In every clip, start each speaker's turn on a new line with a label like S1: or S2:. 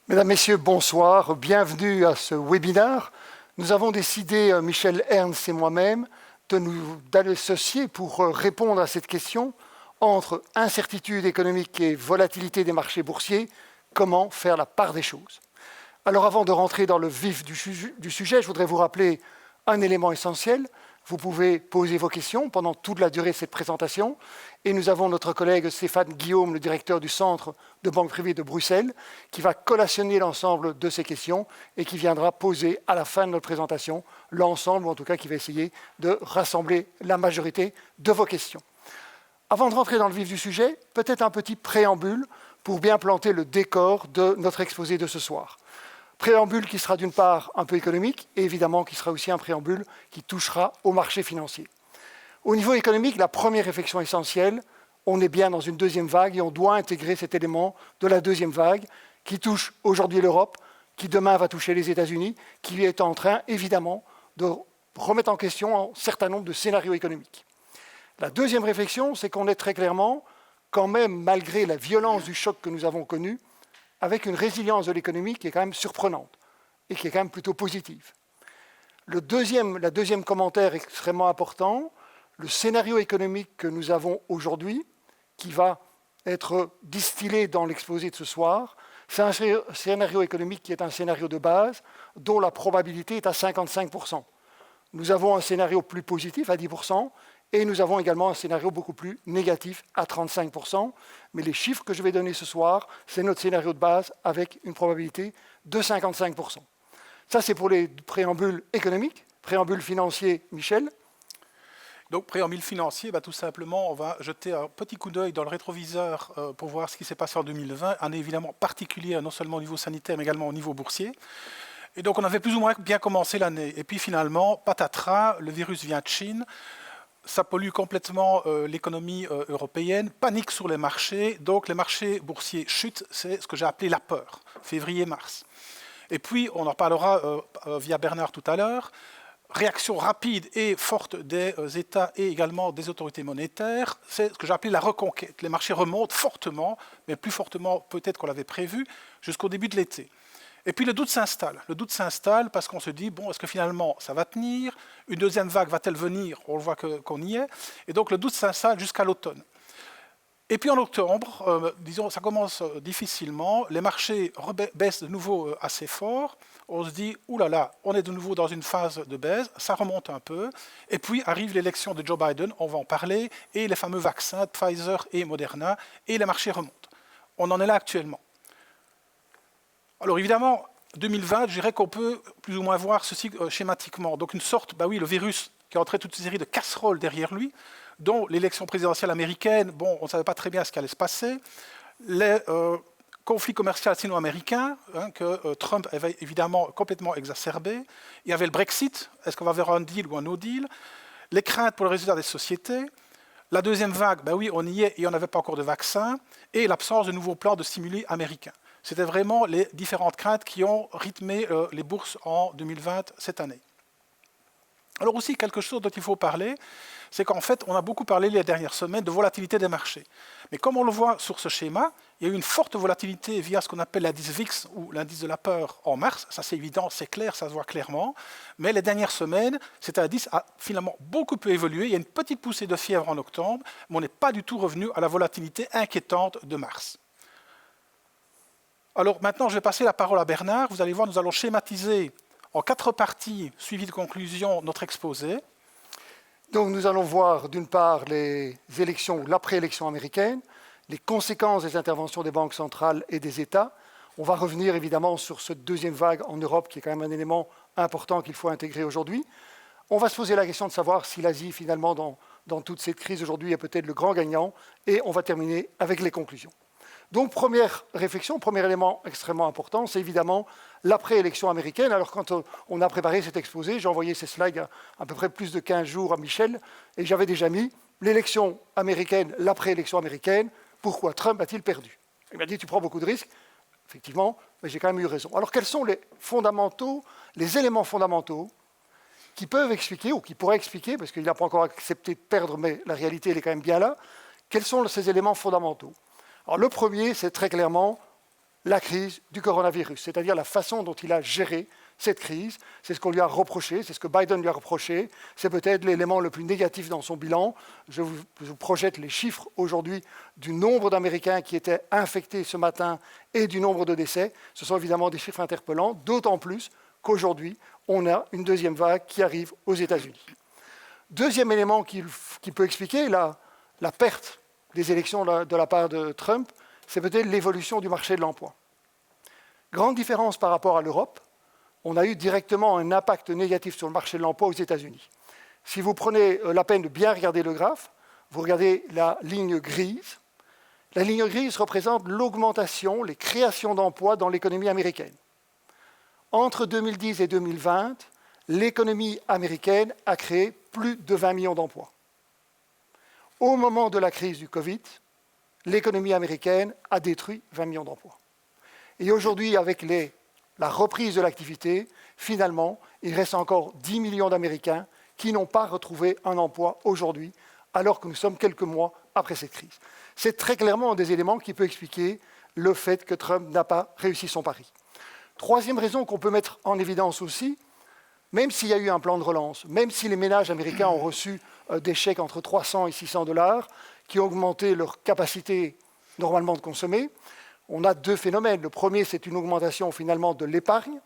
S1: Mesdames, Messieurs, bonsoir. Bienvenue à ce webinaire. Nous avons décidé, Michel Ernst et moi-même, d'associer pour répondre à cette question entre incertitude économique et volatilité des marchés boursiers, comment faire la part des choses. Alors avant de rentrer dans le vif du sujet, je voudrais vous rappeler un élément essentiel. Vous pouvez poser vos questions pendant toute la durée de cette présentation. Et nous avons notre collègue Stéphane Guillaume, le directeur du Centre de banque privée de Bruxelles, qui va collationner l'ensemble de ces questions et qui viendra poser à la fin de notre présentation l'ensemble, ou en tout cas qui va essayer de rassembler la majorité de vos questions. Avant de rentrer dans le vif du sujet, peut-être un petit préambule pour bien planter le décor de notre exposé de ce soir. Préambule qui sera d'une part un peu économique et évidemment qui sera aussi un préambule qui touchera au marché financier. Au niveau économique, la première réflexion essentielle, on est bien dans une deuxième vague et on doit intégrer cet élément de la deuxième vague qui touche aujourd'hui l'Europe, qui demain va toucher les États-Unis, qui est en train évidemment de remettre en question un certain nombre de scénarios économiques. La deuxième réflexion, c'est qu'on est très clairement, quand même malgré la violence du choc que nous avons connu, avec une résilience de l'économie qui est quand même surprenante et qui est quand même plutôt positive. La deuxième commentaire extrêmement important, le scénario économique que nous avons aujourd'hui, qui va être distillé dans l'exposé de ce soir, c'est un scénario économique qui est un scénario de base dont la probabilité est à 55%. Nous avons un scénario plus positif à 10%, et nous avons également un scénario beaucoup plus négatif à 35%. Mais les chiffres que je vais donner ce soir, c'est notre scénario de base avec une probabilité de 55%. Ça, c'est pour les préambules économiques. Préambule financier, Michel.
S2: Donc, préambule financier, tout simplement, on va jeter un petit coup d'œil dans le rétroviseur pour voir ce qui s'est passé en 2020, année évidemment particulière, non seulement au niveau sanitaire, mais également au niveau boursier. Et donc, on avait plus ou moins bien commencé l'année. Et puis finalement, patatras, le virus vient de Chine. Ça pollue complètement l'économie européenne, panique sur les marchés, donc les marchés boursiers chutent, c'est ce que j'ai appelé la peur, février-mars. Et puis, on en parlera via Bernard tout à l'heure, réaction rapide et forte des États et également des autorités monétaires, c'est ce que j'ai appelé la reconquête. Les marchés remontent fortement, mais plus fortement peut-être qu'on l'avait prévu, jusqu'au début de l'été. Et puis le doute s'installe parce qu'on se dit, bon, est-ce que finalement ça va tenir? Une deuxième vague va-t-elle venir? On voit qu'on y est. Et donc le doute s'installe jusqu'à l'automne. Et puis en octobre, disons, ça commence difficilement, les marchés baissent de nouveau assez fort. On se dit, oulala, on est de nouveau dans une phase de baisse, ça remonte un peu. Et puis arrive l'élection de Joe Biden, on va en parler, et les fameux vaccins Pfizer et Moderna, et les marchés remontent. On en est là actuellement. Alors évidemment, 2020, je dirais qu'on peut plus ou moins voir ceci schématiquement. Donc une sorte, le virus qui a entraîné toute une série de casseroles derrière lui, dont l'élection présidentielle américaine, on ne savait pas très bien ce qui allait se passer, les conflits commerciaux sino-américains, que Trump avait évidemment complètement exacerbé, il y avait le Brexit, est-ce qu'on va vers un deal ou un no deal, les craintes pour le résultat des sociétés, la deuxième vague, on y est et on n'avait pas encore de vaccin, et l'absence de nouveaux plans de stimuli américains. C'était vraiment les différentes craintes qui ont rythmé les bourses en 2020, cette année. Alors aussi, quelque chose dont il faut parler, c'est qu'en fait, on a beaucoup parlé les dernières semaines de volatilité des marchés. Mais comme on le voit sur ce schéma, il y a eu une forte volatilité via ce qu'on appelle l'indice VIX ou l'indice de la peur en mars. Ça, c'est évident, c'est clair, ça se voit clairement. Mais les dernières semaines, cet indice a finalement beaucoup peu évolué. Il y a une petite poussée de fièvre en octobre, mais on n'est pas du tout revenu à la volatilité inquiétante de mars. Alors maintenant, je vais passer la parole à Bernard. Vous allez voir, nous allons schématiser en 4 parties, suivies de conclusions, notre exposé.
S1: Donc nous allons voir d'une part les élections ou l'après-élection américaine, les conséquences des interventions des banques centrales et des États. On va revenir évidemment sur cette deuxième vague en Europe, qui est quand même un élément important qu'il faut intégrer aujourd'hui. On va se poser la question de savoir si l'Asie, finalement, dans toute cette crise aujourd'hui, est peut-être le grand gagnant. Et on va terminer avec les conclusions. Donc, première réflexion, premier élément extrêmement important, c'est évidemment l'après-élection américaine. Alors, quand on a préparé cet exposé, j'ai envoyé ces slides à peu près plus de 15 jours à Michel, et j'avais déjà mis l'élection américaine, l'après-élection américaine, pourquoi Trump a-t-il perdu? Il m'a dit, tu prends beaucoup de risques. Effectivement, mais j'ai quand même eu raison. Alors, quels sont les éléments fondamentaux qui peuvent expliquer, ou qui pourraient expliquer, parce qu'il n'a pas encore accepté de perdre, mais la réalité, elle est quand même bien là, quels sont ces éléments fondamentaux? Alors, le premier, c'est très clairement la crise du coronavirus, c'est-à-dire la façon dont il a géré cette crise. C'est ce qu'on lui a reproché, c'est ce que Biden lui a reproché, c'est peut-être l'élément le plus négatif dans son bilan. Je vous projette les chiffres aujourd'hui du nombre d'Américains qui étaient infectés ce matin et du nombre de décès. Ce sont évidemment des chiffres interpellants, d'autant plus qu'aujourd'hui, on a une deuxième vague qui arrive aux États-Unis. Deuxième élément qui peut expliquer la perte des élections de la part de Trump, c'est peut-être l'évolution du marché de l'emploi. Grande différence par rapport à l'Europe, on a eu directement un impact négatif sur le marché de l'emploi aux États-Unis. Si vous prenez la peine de bien regarder le graphe, vous regardez la ligne grise. La ligne grise représente l'augmentation, les créations d'emplois dans l'économie américaine. Entre 2010 et 2020, l'économie américaine a créé plus de 20 millions d'emplois. Au moment de la crise du Covid, l'économie américaine a détruit 20 millions d'emplois. Et aujourd'hui, avec la reprise de l'activité, finalement, il reste encore 10 millions d'Américains qui n'ont pas retrouvé un emploi aujourd'hui, alors que nous sommes quelques mois après cette crise. C'est très clairement un des éléments qui peut expliquer le fait que Trump n'a pas réussi son pari. Troisième raison qu'on peut mettre en évidence aussi, même s'il y a eu un plan de relance, même si les ménages américains ont reçu des chèques entre 300 et 600 $ qui ont augmenté leur capacité normalement de consommer, on a deux phénomènes. Le premier, c'est une augmentation finalement de l'épargne,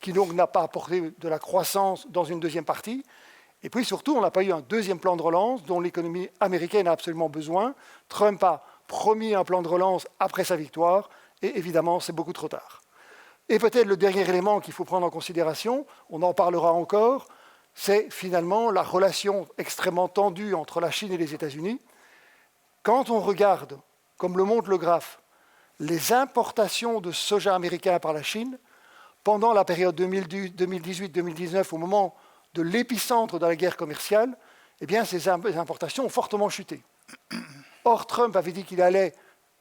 S1: qui donc n'a pas apporté de la croissance dans une deuxième partie. Et puis surtout, on n'a pas eu un deuxième plan de relance dont l'économie américaine a absolument besoin. Trump a promis un plan de relance après sa victoire, et évidemment, c'est beaucoup trop tard. Et peut-être le dernier élément qu'il faut prendre en considération, on en parlera encore, c'est finalement la relation extrêmement tendue entre la Chine et les États-Unis. Quand on regarde, comme le montre le graphe, les importations de soja américain par la Chine, pendant la période 2018-2019, au moment de l'épicentre de la guerre commerciale, eh bien, ces importations ont fortement chuté. Or, Trump avait dit qu'il allait,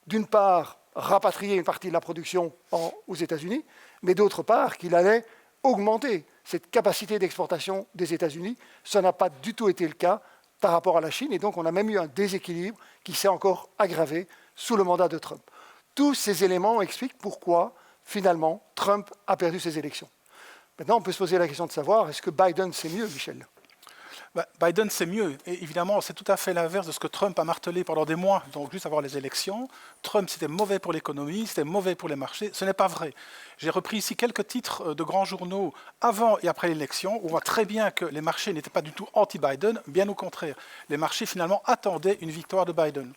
S1: d'une part, rapatrier une partie de la production aux États-Unis, mais d'autre part, qu'il allait augmenter cette capacité d'exportation des États-Unis. Ça n'a pas du tout été le cas par rapport à la Chine, et donc on a même eu un déséquilibre qui s'est encore aggravé sous le mandat de Trump. Tous ces éléments expliquent pourquoi, finalement, Trump a perdu ses élections. Maintenant, on peut se poser la question de savoir, est-ce que Biden c'est mieux, Michel ?
S2: Biden, c'est mieux. Et évidemment, c'est tout à fait l'inverse de ce que Trump a martelé pendant des mois, donc juste avant les élections. Trump, c'était mauvais pour l'économie, c'était mauvais pour les marchés. Ce n'est pas vrai. J'ai repris ici quelques titres de grands journaux avant et après l'élection, où on voit très bien que les marchés n'étaient pas du tout anti-Biden, bien au contraire. Les marchés, finalement, attendaient une victoire de Biden.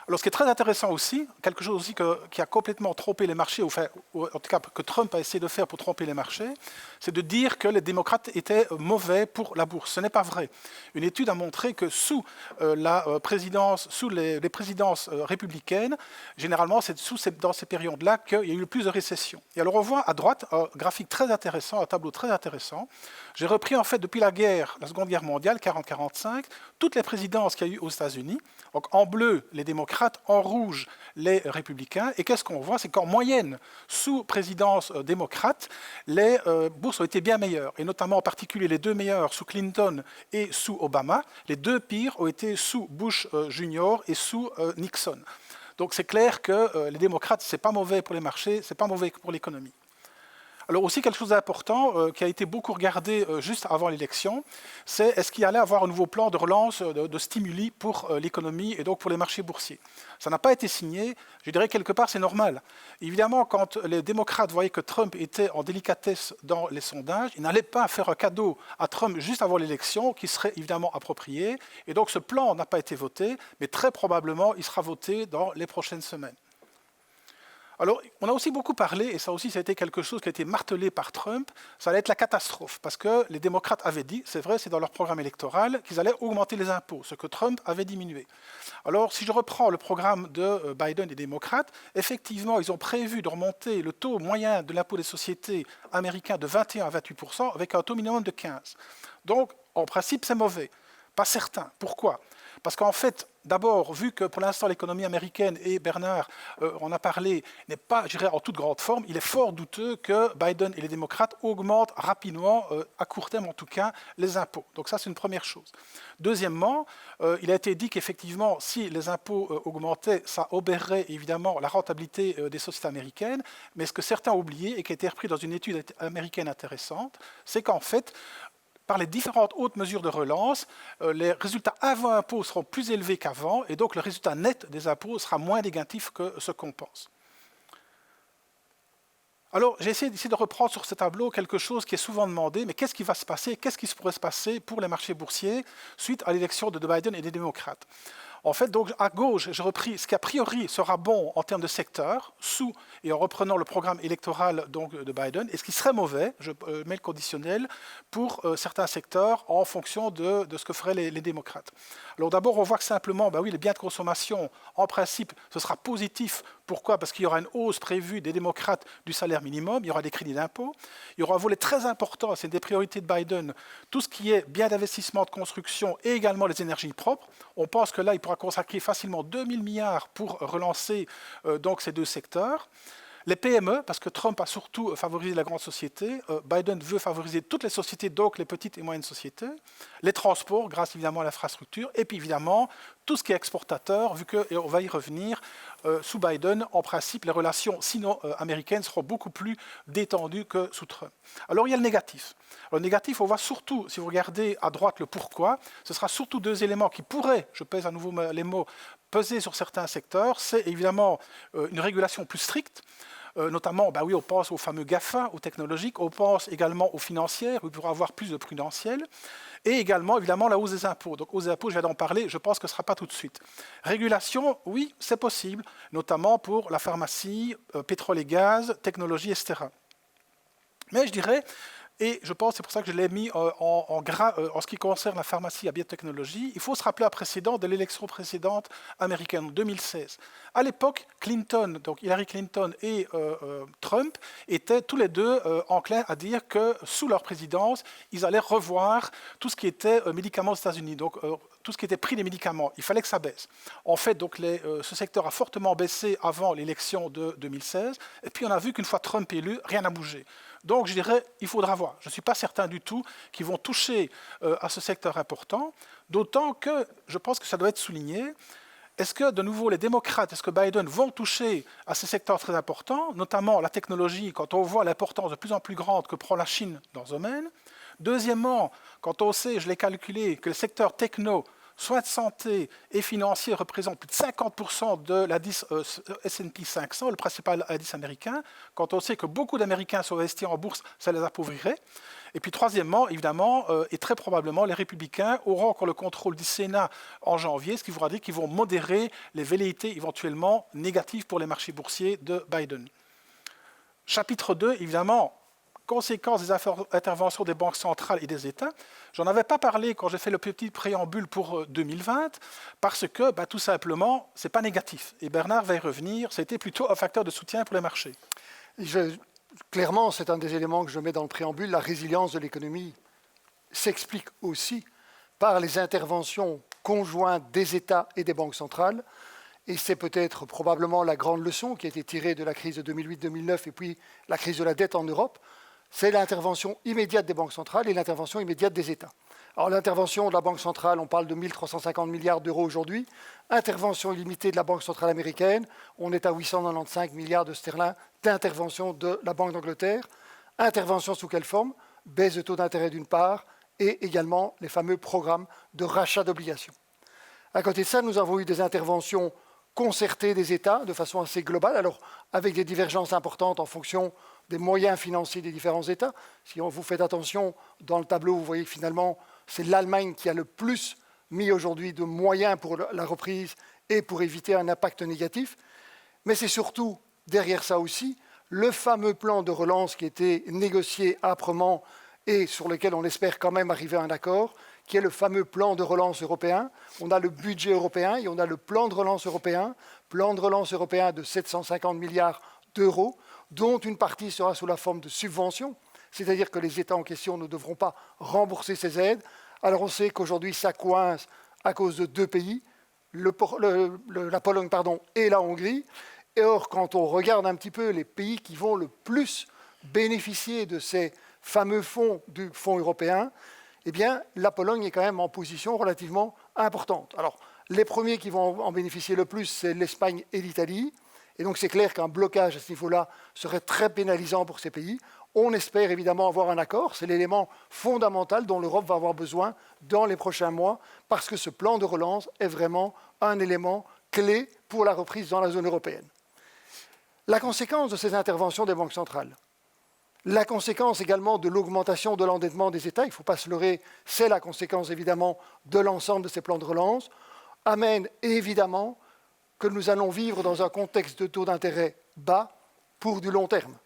S2: Alors, ce qui est très intéressant aussi, quelque chose aussi qui a complètement trompé les marchés, ou en tout cas que Trump a essayé de faire pour tromper les marchés, c'est de dire que les démocrates étaient mauvais pour la bourse. Ce n'est pas vrai. Une étude a montré que sous les présidences républicaines, généralement, c'est dans ces périodes-là qu'il y a eu le plus de récession. Et alors, on voit à droite un graphique très intéressant, un tableau très intéressant. J'ai repris en fait depuis la Seconde Guerre mondiale, 40-45, toutes les présidences qu'il y a eu aux États-Unis. Donc en bleu, les démocrates, en rouge, les républicains. Et qu'est-ce qu'on voit? C'est qu'en moyenne, sous présidence démocrate, les bourses ont été bien meilleures. Et notamment en particulier les deux meilleures sous Clinton et sous Obama. Les deux pires ont été sous Bush Junior et sous Nixon. Donc c'est clair que les démocrates, ce n'est pas mauvais pour les marchés, ce n'est pas mauvais pour l'économie. Alors aussi quelque chose d'important qui a été beaucoup regardé juste avant l'élection, c'est est-ce qu'il allait avoir un nouveau plan de relance, de stimuli pour l'économie et donc pour les marchés boursiers. Ça n'a pas été signé, je dirais quelque part c'est normal. Évidemment, quand les démocrates voyaient que Trump était en délicatesse dans les sondages, ils n'allaient pas faire un cadeau à Trump juste avant l'élection qui serait évidemment approprié. Et donc ce plan n'a pas été voté, mais très probablement il sera voté dans les prochaines semaines. Alors, on a aussi beaucoup parlé, et ça aussi, ça a été quelque chose qui a été martelé par Trump, ça allait être la catastrophe, parce que les démocrates avaient dit, c'est vrai, c'est dans leur programme électoral, qu'ils allaient augmenter les impôts, ce que Trump avait diminué. Alors, si je reprends le programme de Biden et des démocrates, effectivement, ils ont prévu de remonter le taux moyen de l'impôt des sociétés américain de 21 à 28%, avec un taux minimum de 15%. Donc, en principe, c'est mauvais. Pas certain. Pourquoi ? Parce qu'en fait, d'abord, vu que pour l'instant l'économie américaine, et Bernard en a parlé, n'est pas, je dirais, en toute grande forme, il est fort douteux que Biden et les démocrates augmentent rapidement, à court terme en tout cas, les impôts. Donc ça, c'est une première chose. Deuxièmement, il a été dit qu'effectivement, si les impôts augmentaient, ça obérerait évidemment la rentabilité des sociétés américaines. Mais ce que certains ont oublié et qui a été repris dans une étude américaine intéressante, c'est qu'en fait, par les différentes autres mesures de relance, les résultats avant impôts seront plus élevés qu'avant, et donc le résultat net des impôts sera moins négatif que ce qu'on pense. Alors, j'ai essayé de reprendre sur ce tableau quelque chose qui est souvent demandé, mais qu'est-ce qui va se passer, qu'est-ce qui pourrait se passer pour les marchés boursiers suite à l'élection de Biden et des démocrates? En fait, donc, à gauche, j'ai repris ce qui a priori sera bon en termes de secteur, sous et en reprenant le programme électoral donc, de Biden, et ce qui serait mauvais, je mets le conditionnel, pour certains secteurs en fonction de ce que feraient les démocrates. Alors d'abord, on voit que simplement, ben oui, les biens de consommation, en principe, ce sera positif. Pourquoi? Parce qu'il y aura une hausse prévue des démocrates du salaire minimum, il y aura des crédits d'impôt, il y aura un volet très important, c'est une des priorités de Biden, tout ce qui est biens d'investissement de construction et également les énergies propres. On pense que là, il pourra consacrer facilement 2000 milliards pour relancer donc ces deux secteurs. Les PME, parce que Trump a surtout favorisé la grande société, Biden veut favoriser toutes les sociétés, donc les petites et moyennes sociétés, les transports, grâce évidemment à l'infrastructure, et puis évidemment tout ce qui est exportateur, vu que, et on va y revenir, sous Biden, en principe, les relations sino-américaines seront beaucoup plus détendues que sous Trump. Alors il y a le négatif. Alors, le négatif, on voit surtout, si vous regardez à droite le pourquoi, ce sera surtout deux éléments qui pourraient, je pèse à nouveau les mots, peser sur certains secteurs. C'est évidemment une régulation plus stricte. Notamment, bah oui, on pense aux fameux GAFA, aux technologiques, on pense également aux financières, où il pourra avoir plus de prudentiel, et également, évidemment, la hausse des impôts. Donc, hausse des impôts, je viens d'en parler, je pense que ce ne sera pas tout de suite. Régulation, oui, c'est possible, notamment pour la pharmacie, pétrole et gaz, technologie, etc. Mais je dirais, et je pense, c'est pour ça que je l'ai mis en gras en ce qui concerne la pharmacie à biotechnologie, il faut se rappeler un précédent de l'élection précédente américaine en 2016. À l'époque, Clinton, donc Hillary Clinton et Trump étaient tous les deux enclins à dire que sous leur présidence, ils allaient revoir tout ce qui était médicaments aux États-Unis. Donc tout ce qui était prix des médicaments, il fallait que ça baisse. En fait, donc, ce secteur a fortement baissé avant l'élection de 2016, et puis on a vu qu'une fois Trump élu, rien n'a bougé. Donc je dirais, il faudra voir. Je ne suis pas certain du tout qu'ils vont toucher à ce secteur important, d'autant que je pense que ça doit être souligné. Est-ce que, de nouveau, les démocrates, est-ce que Biden vont toucher à ces secteurs très importants, notamment la technologie, quand on voit l'importance de plus en plus grande que prend la Chine dans ce domaine? Deuxièmement, quand on sait, je l'ai calculé, que le secteur techno, soins de santé et financiers représentent plus de 50% de l'indice S&P 500, le principal indice américain. Quand on sait que beaucoup d'Américains sont investis en bourse, ça les appauvrirait. Et puis troisièmement, évidemment, et très probablement, les républicains auront encore le contrôle du Sénat en janvier, ce qui voudra dire qu'ils vont modérer les velléités éventuellement négatives pour les marchés boursiers de Biden. Chapitre 2, évidemment, conséquences des interventions des banques centrales et des États. J'en avais pas parlé quand j'ai fait le petit préambule pour 2020, parce que tout simplement, ce n'est pas négatif. Et Bernard va y revenir, c'était plutôt un facteur de soutien pour les marchés.
S1: Clairement, c'est un des éléments que je mets dans le préambule, la résilience de l'économie s'explique aussi par les interventions conjointes des États et des banques centrales. Et c'est peut-être probablement la grande leçon qui a été tirée de la crise de 2008-2009 et puis la crise de la dette en Europe. C'est l'intervention immédiate des banques centrales et l'intervention immédiate des États. Alors l'intervention de la Banque centrale, on parle de 1 350 milliards d'euros aujourd'hui. Intervention illimitée de la Banque centrale américaine, on est à 895 milliards de sterling d'intervention de la Banque d'Angleterre. Intervention sous quelle forme? Baisse de taux d'intérêt d'une part et également les fameux programmes de rachat d'obligations. À côté de ça, nous avons eu des interventions concertées des États de façon assez globale, alors avec des divergences importantes en fonction des moyens financiers des différents États. Si vous faites attention, dans le tableau, vous voyez que finalement, c'est l'Allemagne qui a le plus mis aujourd'hui de moyens pour la reprise et pour éviter un impact négatif. Mais c'est surtout, derrière ça aussi, le fameux plan de relance qui a été négocié âprement et sur lequel on espère quand même arriver à un accord, qui est le fameux plan de relance européen. On a le budget européen et on a le plan de relance européen de 750 milliards d'euros, dont une partie sera sous la forme de subventions, c'est-à-dire que les États en question ne devront pas rembourser ces aides. Alors on sait qu'aujourd'hui ça coince à cause de deux pays, la Pologne et la Hongrie. Et or, quand on regarde un petit peu les pays qui vont le plus bénéficier de ces fameux fonds du Fonds européen, eh bien, la Pologne est quand même en position relativement importante. Alors, les premiers qui vont en bénéficier le plus, c'est l'Espagne et l'Italie. Et donc, c'est clair qu'un blocage à ce niveau-là serait très pénalisant pour ces pays. On espère évidemment avoir un accord. C'est l'élément fondamental dont l'Europe va avoir besoin dans les prochains mois, parce que ce plan de relance est vraiment un élément clé pour la reprise dans la zone européenne. La conséquence de ces interventions des banques centrales, la conséquence également de l'augmentation de l'endettement des États, il ne faut pas se leurrer, c'est la conséquence évidemment de l'ensemble de ces plans de relance, amène évidemment que nous allons vivre dans un contexte de taux d'intérêt bas pour du long terme.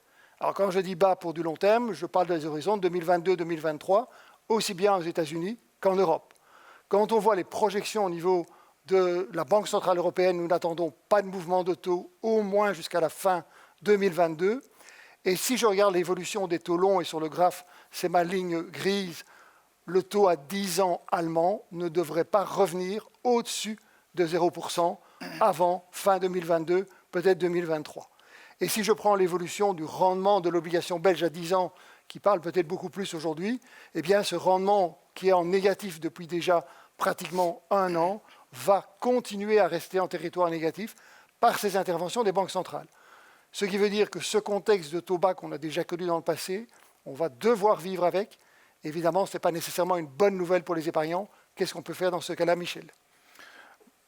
S1: Alors quand je dis bas pour du long terme, je parle des horizons 2022-2023, aussi bien aux États-Unis qu'en Europe. Quand on voit les projections au niveau de la Banque centrale européenne, nous n'attendons pas de mouvement de taux au moins jusqu'à la fin 2022. Et si je regarde l'évolution des taux longs, et sur le graphe, c'est ma ligne grise, le taux à 10 ans allemand ne devrait pas revenir au-dessus de 0% avant fin 2022, peut-être 2023. Et si je prends l'évolution du rendement de l'obligation belge à 10 ans, qui parle peut-être beaucoup plus aujourd'hui, eh bien ce rendement qui est en négatif depuis déjà pratiquement un an va continuer à rester en territoire négatif par ces interventions des banques centrales. Ce qui veut dire que ce contexte de taux bas qu'on a déjà connu dans le passé, on va devoir vivre avec. Évidemment, ce n'est pas nécessairement une bonne nouvelle pour les épargnants. Qu'est-ce qu'on peut faire dans ce cas-là, Michel ?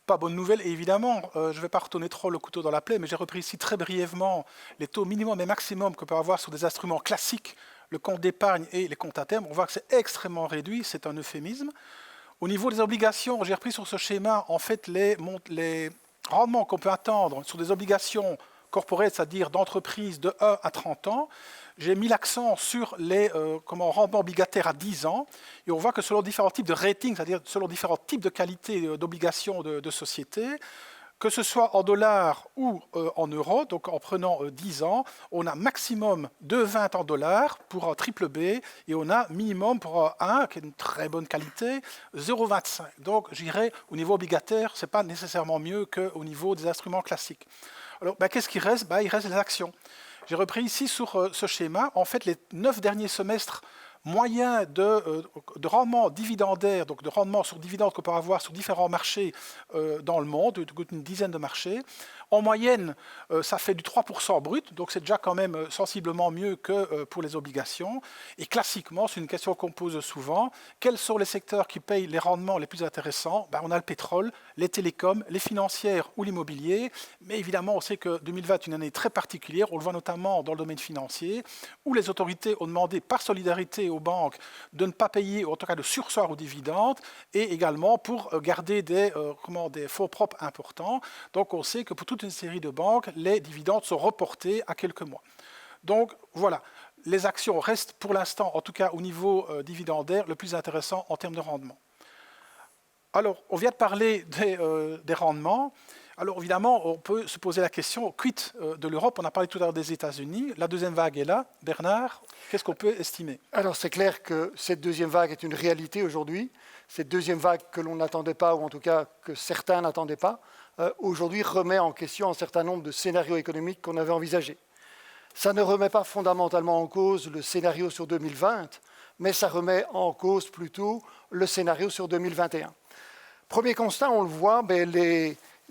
S2: Pas bonne nouvelle, et évidemment, je ne vais pas retourner trop le couteau dans la plaie, mais j'ai repris ici très brièvement les taux minimum et maximum que peut avoir sur des instruments classiques, le compte d'épargne et les comptes à terme. On voit que c'est extrêmement réduit, c'est un euphémisme. Au niveau des obligations, j'ai repris sur ce schéma, en fait, les rendements qu'on peut attendre sur des obligations corporate, c'est-à-dire d'entreprises de 1 à 30 ans, j'ai mis l'accent sur les rendements obligataires à 10 ans, et on voit que selon différents types de ratings, c'est-à-dire selon différents types de qualités d'obligations de société, que ce soit en dollars ou en euros, donc en prenant 10 ans, on a maximum 2,20 en dollars pour un triple B, et on a minimum pour un qui est une très bonne qualité, 0,25. Donc j'irai au niveau obligataire, ce n'est pas nécessairement mieux qu'au niveau des instruments classiques. Alors, qu'est-ce qui reste ? Il reste les actions. J'ai repris ici sur ce schéma, en fait, les 9 derniers semestres moyens de rendement dividendaire, donc de rendement sur dividendes qu'on peut avoir sur différents marchés dans le monde, une dizaine de marchés. En moyenne, ça fait du 3% brut, donc c'est déjà quand même sensiblement mieux que pour les obligations. Et classiquement, c'est une question qu'on pose souvent, quels sont les secteurs qui payent les rendements les plus intéressants ? On a le pétrole, les télécoms, les financières ou l'immobilier, mais évidemment, on sait que 2020 est une année très particulière, on le voit notamment dans le domaine financier, où les autorités ont demandé par solidarité aux banques de ne pas payer, ou en tout cas de surseoir aux dividendes, et également pour garder des fonds propres importants. Donc on sait que pour toute une série de banques, les dividendes sont reportés à quelques mois. Donc voilà, les actions restent pour l'instant, en tout cas au niveau dividendaire, le plus intéressant en termes de rendement. Alors, on vient de parler des rendements. Alors évidemment, on peut se poser la question, quid de l'Europe ? On a parlé tout à l'heure des États-Unis. La deuxième vague est là. Bernard, qu'est-ce qu'on peut estimer ?
S1: Alors c'est clair que cette deuxième vague est une réalité aujourd'hui. Cette deuxième vague que l'on n'attendait pas, ou en tout cas que certains n'attendaient pas, aujourd'hui remet en question un certain nombre de scénarios économiques qu'on avait envisagés. Ça ne remet pas fondamentalement en cause le scénario sur 2020, mais ça remet en cause plutôt le scénario sur 2021. Premier constat, on le voit,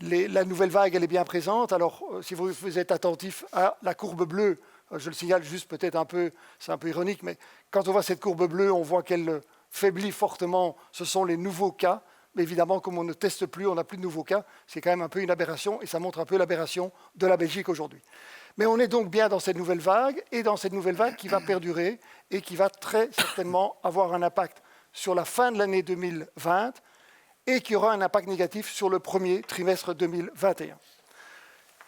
S1: la nouvelle vague, elle est bien présente. Alors, si vous êtes attentif à la courbe bleue, je le signale juste peut-être un peu, c'est un peu ironique, mais quand on voit cette courbe bleue, on voit qu'elle faiblit fortement. Ce sont les nouveaux cas. Mais évidemment, comme on ne teste plus, on n'a plus de nouveaux cas. C'est quand même un peu une aberration, et ça montre un peu l'aberration de la Belgique aujourd'hui. Mais on est donc bien dans cette nouvelle vague, et dans cette nouvelle vague qui va perdurer, et qui va très certainement avoir un impact sur la fin de l'année 2020, et qui aura un impact négatif sur le premier trimestre 2021.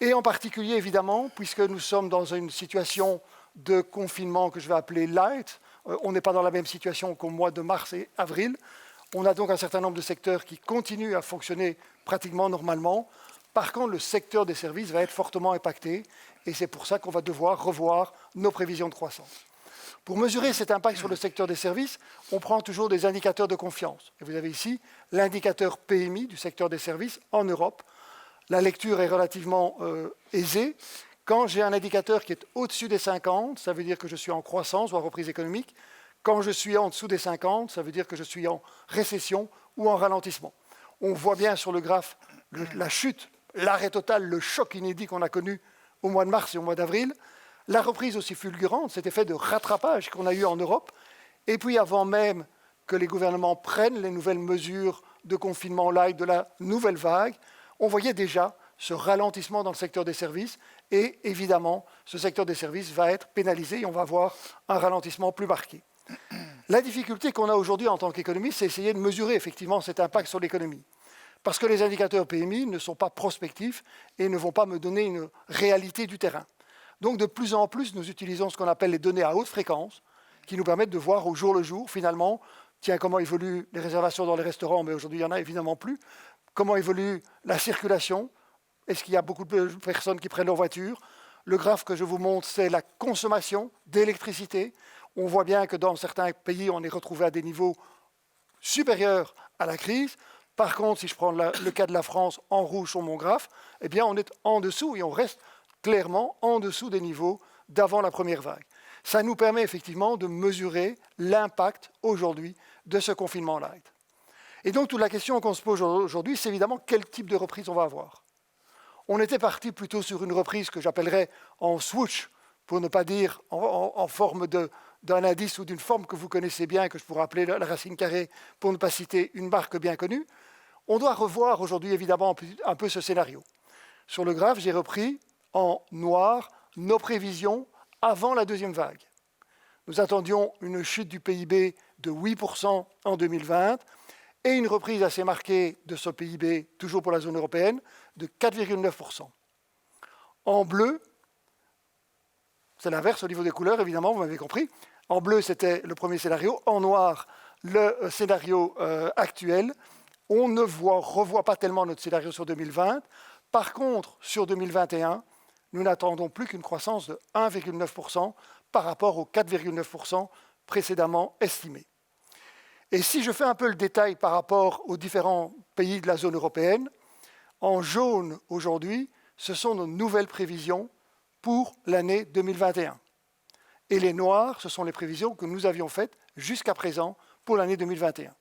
S1: Et en particulier, évidemment, puisque nous sommes dans une situation de confinement que je vais appeler light, on n'est pas dans la même situation qu'au mois de mars et avril. On a donc un certain nombre de secteurs qui continuent à fonctionner pratiquement normalement. Par contre, le secteur des services va être fortement impacté, et c'est pour ça qu'on va devoir revoir nos prévisions de croissance. Pour mesurer cet impact sur le secteur des services, on prend toujours des indicateurs de confiance. Et vous avez ici l'indicateur PMI du secteur des services en Europe. La lecture est relativement aisée. Quand j'ai un indicateur qui est au-dessus des 50, ça veut dire que je suis en croissance ou en reprise économique. Quand je suis en dessous des 50, ça veut dire que je suis en récession ou en ralentissement. On voit bien sur le graphe la chute, l'arrêt total, le choc inédit qu'on a connu au mois de mars et au mois d'avril. La reprise aussi fulgurante, cet effet de rattrapage qu'on a eu en Europe. Et puis avant même que les gouvernements prennent les nouvelles mesures de confinement light de la nouvelle vague, on voyait déjà ce ralentissement dans le secteur des services. Et évidemment, ce secteur des services va être pénalisé et on va voir un ralentissement plus marqué. La difficulté qu'on a aujourd'hui en tant qu'économiste, c'est essayer de mesurer effectivement cet impact sur l'économie. Parce que les indicateurs PMI ne sont pas prospectifs et ne vont pas me donner une réalité du terrain. Donc de plus en plus, nous utilisons ce qu'on appelle les données à haute fréquence, qui nous permettent de voir au jour le jour, finalement, tiens, comment évoluent les réservations dans les restaurants, mais aujourd'hui, il n'y en a évidemment plus. Comment évolue la circulation? Est-ce qu'il y a beaucoup de personnes qui prennent leur voiture? Le graphe que je vous montre, c'est la consommation d'électricité. On voit bien que dans certains pays, on est retrouvé à des niveaux supérieurs à la crise. Par contre, si je prends le cas de la France en rouge sur mon graphe, eh bien, on est en dessous et on reste clairement en dessous des niveaux d'avant la première vague. Ça nous permet effectivement de mesurer l'impact aujourd'hui de ce confinement light. Et donc, toute la question qu'on se pose aujourd'hui, c'est évidemment quel type de reprise on va avoir. On était parti plutôt sur une reprise que j'appellerais en swoosh, pour ne pas dire en forme d'un indice ou d'une forme que vous connaissez bien, que je pourrais appeler la racine carrée, pour ne pas citer une marque bien connue. On doit revoir aujourd'hui évidemment un peu ce scénario. Sur le graphe, j'ai repris en noir nos prévisions avant la deuxième vague. Nous attendions une chute du PIB de 8% en 2020 et une reprise assez marquée de ce PIB, toujours pour la zone européenne, de 4,9%. En bleu, c'est l'inverse au niveau des couleurs, évidemment, vous m'avez compris. En bleu, c'était le premier scénario. En noir, le scénario actuel. On ne revoit pas tellement notre scénario sur 2020. Par contre, sur 2021, nous n'attendons plus qu'une croissance de 1,9% par rapport aux 4,9% précédemment estimés. Et si je fais un peu le détail par rapport aux différents pays de la zone européenne, en jaune aujourd'hui, ce sont nos nouvelles prévisions pour l'année 2021. Et les noirs, ce sont les prévisions que nous avions faites jusqu'à présent pour l'année 2021.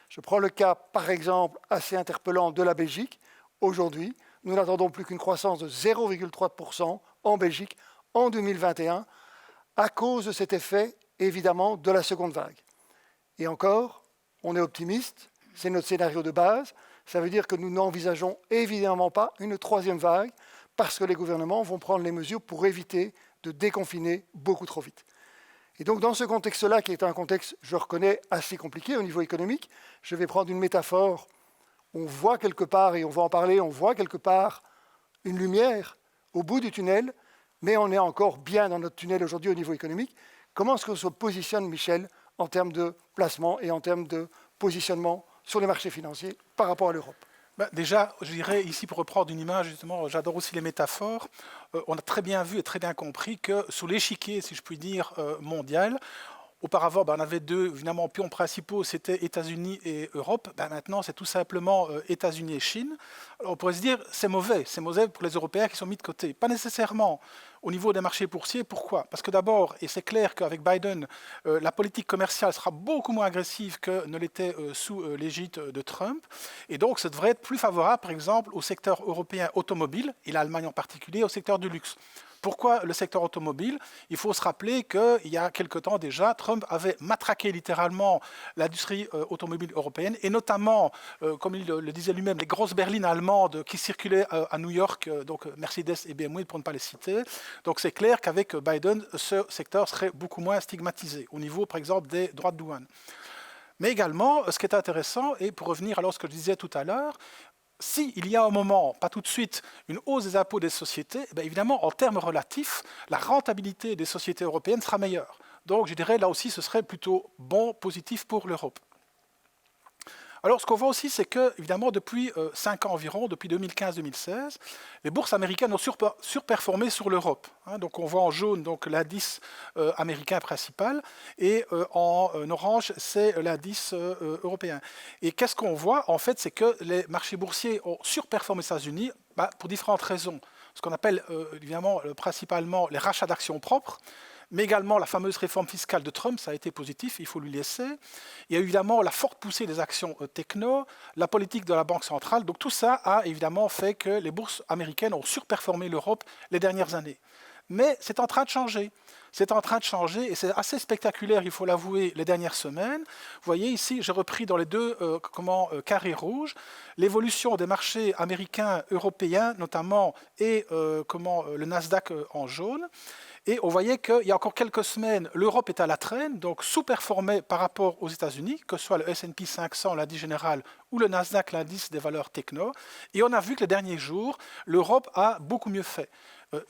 S1: Je prends le cas, par exemple, assez interpellant de la Belgique. Aujourd'hui, nous n'attendons plus qu'une croissance de 0,3% en Belgique en 2021 à cause de cet effet, évidemment, de la seconde vague. Et encore, on est optimiste, c'est notre scénario de base. Ça veut dire que nous n'envisageons évidemment pas une troisième vague parce que les gouvernements vont prendre les mesures pour éviter de déconfiner beaucoup trop vite. Et donc, dans ce contexte-là, qui est un contexte, je reconnais, assez compliqué au niveau économique, je vais prendre une métaphore. On voit quelque part, et on va en parler, on voit quelque part une lumière au bout du tunnel, mais on est encore bien dans notre tunnel aujourd'hui au niveau économique. Comment est-ce qu'on se positionne, Michel, en termes de placement et en termes de positionnement sur les marchés financiers par rapport à l'Europe?
S2: Déjà, je dirais ici, pour reprendre une image, justement, j'adore aussi les métaphores. On a très bien vu et très bien compris que sur l'échiquier, si je puis dire, mondial, auparavant, on avait deux évidemment pions principaux, c'était États-Unis et Europe. Maintenant, c'est tout simplement États-Unis et Chine. Alors, on pourrait se dire c'est mauvais pour les Européens qui sont mis de côté. Pas nécessairement au niveau des marchés boursiers. Pourquoi? Parce que d'abord, et c'est clair qu'avec Biden, la politique commerciale sera beaucoup moins agressive que ne l'était sous l'égide de Trump. Et donc, ça devrait être plus favorable, par exemple, au secteur européen automobile, et l'Allemagne en particulier, au secteur du luxe. Pourquoi le secteur automobile? Il faut se rappeler qu'il y a quelque temps déjà, Trump avait matraqué littéralement l'industrie automobile européenne, et notamment, comme il le disait lui-même, les grosses berlines allemandes qui circulaient à New York, donc Mercedes et BMW, pour ne pas les citer. Donc c'est clair qu'avec Biden, ce secteur serait beaucoup moins stigmatisé, au niveau, par exemple, des droits de douane. Mais également, ce qui est intéressant, et pour revenir à ce que je disais tout à l'heure, s'il y a un moment, pas tout de suite, une hausse des impôts des sociétés, évidemment, en termes relatifs, la rentabilité des sociétés européennes sera meilleure. Donc, je dirais, là aussi, ce serait plutôt bon, positif pour l'Europe. Alors, ce qu'on voit aussi, c'est que, évidemment, depuis 5 ans environ, depuis 2015-2016, les bourses américaines ont surperformé sur l'Europe. Donc, on voit en jaune donc l'indice américain principal et en orange, c'est l'indice européen. Et qu'est-ce qu'on voit? En fait, c'est que les marchés boursiers ont surperformé aux États-Unis pour différentes raisons. Ce qu'on appelle évidemment principalement les rachats d'actions propres, mais également la fameuse réforme fiscale de Trump, ça a été positif, il faut lui laisser. Il y a évidemment la forte poussée des actions techno, la politique de la Banque centrale. Donc tout ça a évidemment fait que les bourses américaines ont surperformé l'Europe les dernières années. Mais c'est en train de changer. C'est en train de changer et c'est assez spectaculaire, il faut l'avouer, les dernières semaines. Vous voyez ici, j'ai repris dans les deux carrés rouges l'évolution des marchés américains, européens notamment, et le Nasdaq en jaune. Et on voyait qu'il y a encore quelques semaines, l'Europe est à la traîne, donc sous-performait par rapport aux États-Unis, que ce soit le S&P 500, l'indice général, ou le Nasdaq, l'indice des valeurs techno. Et on a vu que les derniers jours, l'Europe a beaucoup mieux fait.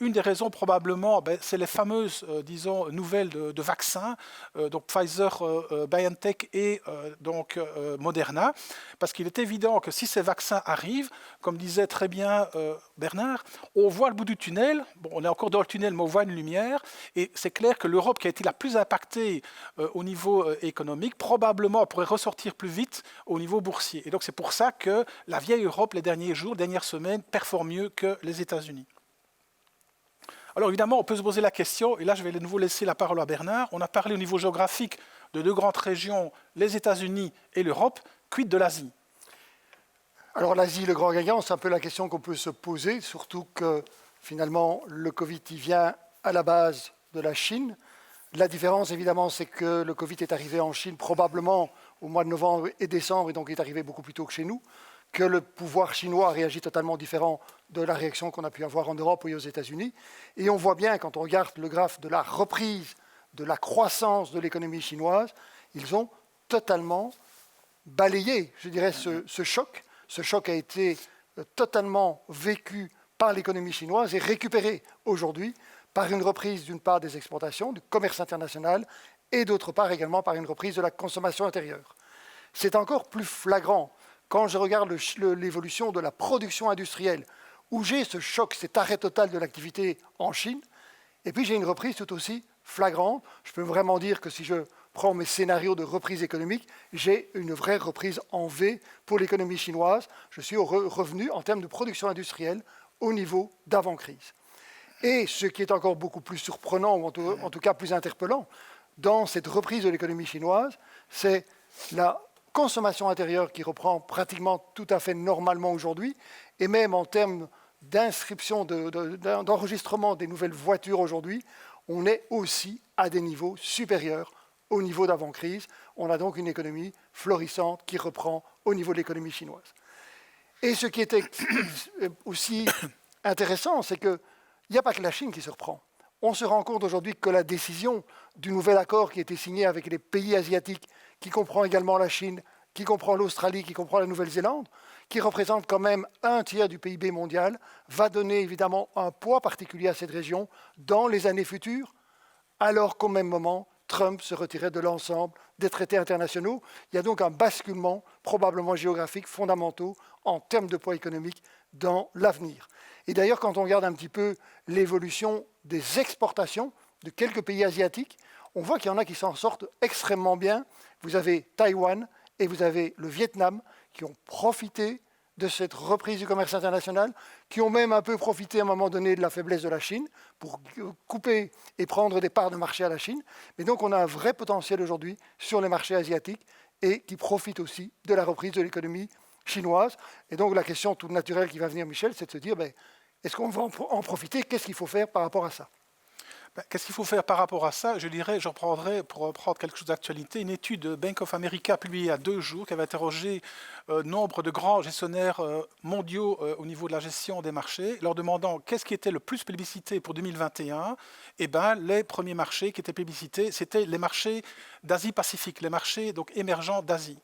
S2: Une des raisons probablement, c'est les fameuses, disons, nouvelles de vaccins, donc Pfizer, BioNTech et donc Moderna, parce qu'il est évident que si ces vaccins arrivent, comme disait très bien Bernard, on voit le bout du tunnel. Bon, on est encore dans le tunnel, mais on voit une lumière, et c'est clair que l'Europe, qui a été la plus impactée au niveau économique, probablement pourrait ressortir plus vite au niveau boursier. Et donc c'est pour ça que la vieille Europe, les derniers jours, dernières semaines, performe mieux que les États-Unis. Alors évidemment, on peut se poser la question, et là je vais de nouveau laisser la parole à Bernard. On a parlé au niveau géographique de deux grandes régions, les États-Unis et l'Europe. Quid de l'Asie?
S1: Alors l'Asie, le grand gagnant, c'est un peu la question qu'on peut se poser, surtout que finalement le Covid il vient à la base de la Chine. La différence évidemment, c'est que le Covid est arrivé en Chine probablement au mois de novembre et décembre, et donc il est arrivé beaucoup plus tôt que chez nous, que le pouvoir chinois a réagi totalement différent de la réaction qu'on a pu avoir en Europe et aux États-Unis. Et on voit bien, quand on regarde le graphe de la reprise, de la croissance de l'économie chinoise, ils ont totalement balayé, je dirais, ce choc. Ce choc a été totalement vécu par l'économie chinoise et récupéré aujourd'hui par une reprise d'une part des exportations, du commerce international, et d'autre part également par une reprise de la consommation intérieure. C'est encore plus flagrant quand je regarde l'évolution de la production industrielle, où j'ai ce choc, cet arrêt total de l'activité en Chine, et puis j'ai une reprise tout aussi flagrante. Je peux vraiment dire que si je prends mes scénarios de reprise économique, j'ai une vraie reprise en V pour l'économie chinoise. Je suis revenu en termes de production industrielle au niveau d'avant-crise. Et ce qui est encore beaucoup plus surprenant, ou en tout cas plus interpellant, dans cette reprise de l'économie chinoise, c'est la consommation intérieure qui reprend pratiquement tout à fait normalement aujourd'hui, et même en termes d'inscription, d'enregistrement des nouvelles voitures aujourd'hui, on est aussi à des niveaux supérieurs au niveau d'avant-crise. On a donc une économie florissante qui reprend au niveau de l'économie chinoise. Et ce qui était aussi intéressant, c'est qu'il n'y a pas que la Chine qui se reprend. On se rend compte aujourd'hui que la décision du nouvel accord qui a été signé avec les pays asiatiques, qui comprend également la Chine, qui comprend l'Australie, qui comprend la Nouvelle-Zélande, qui représente quand même un tiers du PIB mondial, va donner évidemment un poids particulier à cette région dans les années futures, alors qu'au même moment, Trump se retirait de l'ensemble des traités internationaux. Il y a donc un basculement, probablement géographique, fondamentaux en termes de poids économique dans l'avenir. Et d'ailleurs, quand on regarde un petit peu l'évolution des exportations de quelques pays asiatiques, on voit qu'il y en a qui s'en sortent extrêmement bien. Vous avez Taïwan et vous avez le Vietnam qui ont profité de cette reprise du commerce international, qui ont même un peu profité à un moment donné de la faiblesse de la Chine pour couper et prendre des parts de marché à la Chine. Mais donc on a un vrai potentiel aujourd'hui sur les marchés asiatiques et qui profitent aussi de la reprise de l'économie chinoise. Et donc la question toute naturelle qui va venir, Michel, c'est de se dire, est-ce qu'on va en profiter? Qu'est-ce qu'il faut faire par rapport à ça?
S2: Qu'est-ce qu'il faut faire par rapport à ça? Je dirais, je reprendrai, pour reprendre quelque chose d'actualité, une étude de Bank of America publiée il y a 2 jours qui avait interrogé nombre de grands gestionnaires mondiaux au niveau de la gestion des marchés, leur demandant qu'est-ce qui était le plus plébiscité pour 2021. Eh bien, les premiers marchés qui étaient plébiscités, c'était les marchés d'Asie-Pacifique, les marchés donc émergents d'Asie.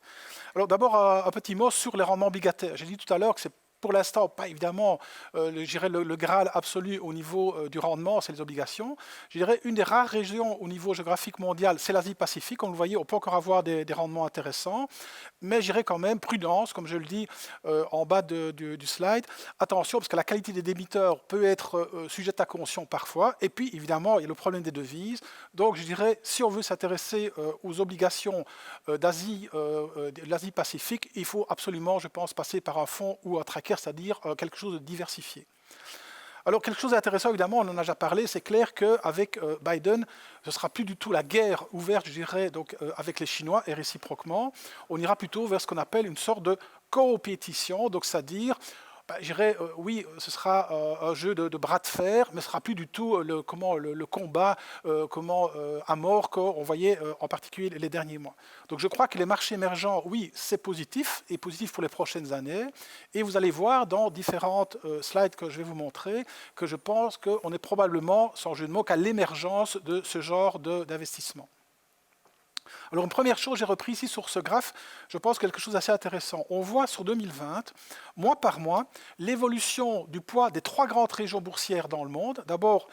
S2: Alors d'abord, un petit mot sur les rendements obligataires. J'ai dit tout à l'heure que c'est pour l'instant, pas évidemment, je dirais le Graal absolu au niveau du rendement, c'est les obligations. Je dirais une des rares régions au niveau géographique mondial, c'est l'Asie-Pacifique. Comme vous le voyez, on peut encore avoir des rendements intéressants, mais je dirais quand même prudence, comme je le dis en bas du slide. Attention, parce que la qualité des débiteurs peut être sujette à caution parfois. Et puis, évidemment, il y a le problème des devises. Donc, je dirais, si on veut s'intéresser aux obligations d'Asie, de l'Asie-Pacifique, il faut absolument, je pense, passer par un fonds ou un tracker, c'est-à-dire quelque chose de diversifié. Alors, quelque chose d'intéressant, évidemment, on en a déjà parlé, c'est clair qu'avec Biden, ce ne sera plus du tout la guerre ouverte, je dirais, donc, avec les Chinois et réciproquement. On ira plutôt vers ce qu'on appelle une sorte de coopétition, donc c'est-à-dire je dirais, oui, ce sera un jeu de bras de fer, mais ce ne sera plus du tout le combat à mort qu'on voyait en particulier les derniers mois. Donc je crois que les marchés émergents, oui, c'est positif, et positif pour les prochaines années. Et vous allez voir dans différentes slides que je vais vous montrer que je pense qu'on est probablement, sans jeu de mots, qu'à l'émergence de ce genre d'investissement. Alors, une première chose, j'ai repris ici sur ce graphe, je pense quelque chose d'assez intéressant. On voit sur 2020, mois par mois, l'évolution du poids des 3 grandes régions boursières dans le monde. D'abord,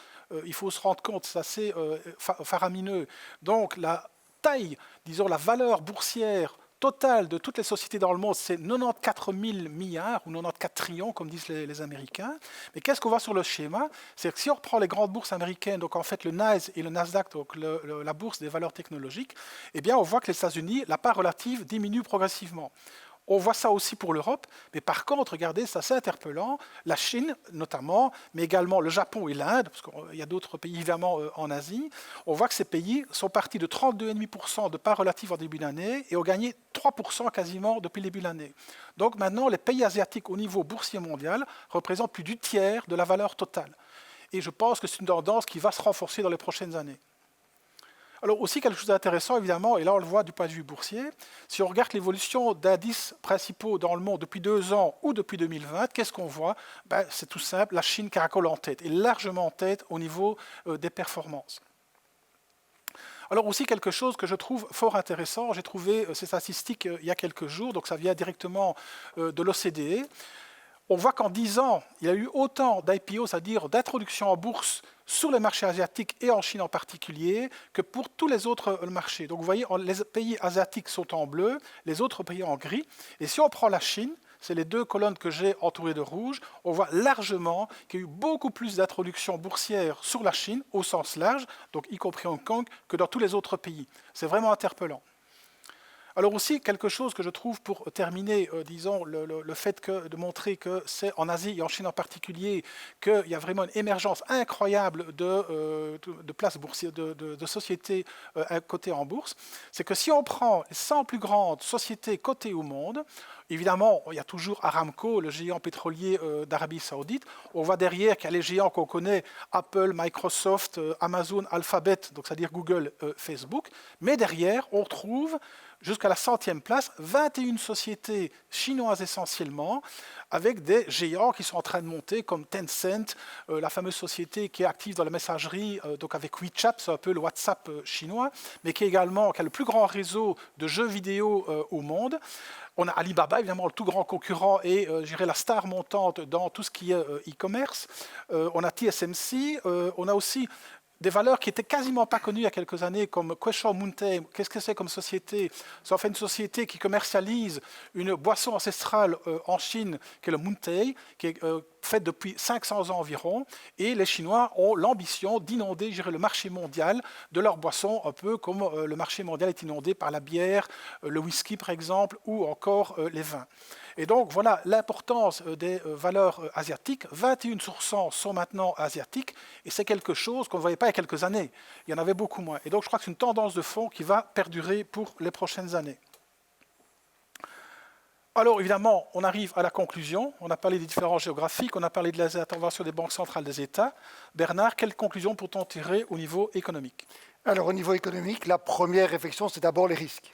S2: il faut se rendre compte, c'est assez faramineux, donc la taille, disons la valeur boursière totale de toutes les sociétés dans le monde, c'est 94 000 milliards ou 94 trillions, comme disent les Américains. Mais qu'est-ce qu'on voit sur le schéma? C'est que si on reprend les grandes bourses américaines, donc en fait le NASDAQ et le Nasdaq, donc la bourse des valeurs technologiques, eh bien on voit que les États-Unis, la part relative diminue progressivement. On voit ça aussi pour l'Europe, mais par contre, regardez, c'est assez interpellant, la Chine notamment, mais également le Japon et l'Inde, parce qu'il y a d'autres pays évidemment en Asie, on voit que ces pays sont partis de 32,5% de part relative en début d'année et ont gagné 3% quasiment depuis le début de l'année. Donc maintenant, les pays asiatiques au niveau boursier mondial représentent plus du tiers de la valeur totale. Et je pense que c'est une tendance qui va se renforcer dans les prochaines années. Alors aussi quelque chose d'intéressant, évidemment, et là on le voit du point de vue boursier, si on regarde l'évolution d'indices principaux dans le monde depuis 2 ans ou depuis 2020, qu'est-ce qu'on voit? C'est tout simple, la Chine caracole en tête, et largement en tête au niveau des performances. Alors aussi quelque chose que je trouve fort intéressant, j'ai trouvé ces statistiques il y a quelques jours, donc ça vient directement de l'OCDE. On voit qu'en 10 ans, il y a eu autant d'IPO, c'est-à-dire d'introduction en bourse sur les marchés asiatiques et en Chine en particulier, que pour tous les autres marchés. Donc vous voyez, les pays asiatiques sont en bleu, les autres pays en gris. Et si on prend la Chine, c'est les 2 colonnes que j'ai entourées de rouge, on voit largement qu'il y a eu beaucoup plus d'introductions boursières sur la Chine, au sens large, donc y compris Hong Kong, que dans tous les autres pays. C'est vraiment interpellant. Alors aussi, quelque chose que je trouve, pour terminer, disons, le fait de montrer que c'est en Asie et en Chine en particulier qu'il y a vraiment une émergence incroyable de places boursières, de sociétés cotées en bourse, c'est que si on prend les 100 plus grandes sociétés cotées au monde, évidemment, il y a toujours Aramco, le géant pétrolier d'Arabie Saoudite. On voit derrière qu'il y a les géants qu'on connaît, Apple, Microsoft, Amazon, Alphabet, donc c'est-à-dire Google, Facebook. Mais derrière, on retrouve jusqu'à la 100e place, 21 sociétés chinoises essentiellement, avec des géants qui sont en train de monter, comme Tencent, la fameuse société qui est active dans la messagerie, donc avec WeChat, c'est un peu le WhatsApp chinois, mais qui a le plus grand réseau de jeux vidéo au monde. On a Alibaba, évidemment, le tout grand concurrent et, je dirais, la star montante dans tout ce qui est e-commerce. On a TSMC, on a aussi des valeurs qui n'étaient quasiment pas connues il y a quelques années, comme Quaishou Mountain. Qu'est-ce que c'est comme société? C'est en fait une société qui commercialise une boisson ancestrale en Chine, qui est le Mountain, qui est faite depuis 500 ans environ. Et les Chinois ont l'ambition d'inonder, je dirais, le marché mondial de leurs boissons, un peu comme le marché mondial est inondé par la bière, le whisky par exemple, ou encore les vins. Et donc, voilà l'importance des valeurs asiatiques. 21% sont maintenant asiatiques, et c'est quelque chose qu'on ne voyait pas il y a quelques années. Il y en avait beaucoup moins. Et donc, je crois que c'est une tendance de fond qui va perdurer pour les prochaines années. Alors, évidemment, on arrive à la conclusion. On a parlé des différences géographiques, on a parlé de les interventions des banques centrales des États. Bernard, quelles conclusions peut-on tirer au niveau économique?
S1: Alors, au niveau économique, la première réflexion, c'est d'abord les risques.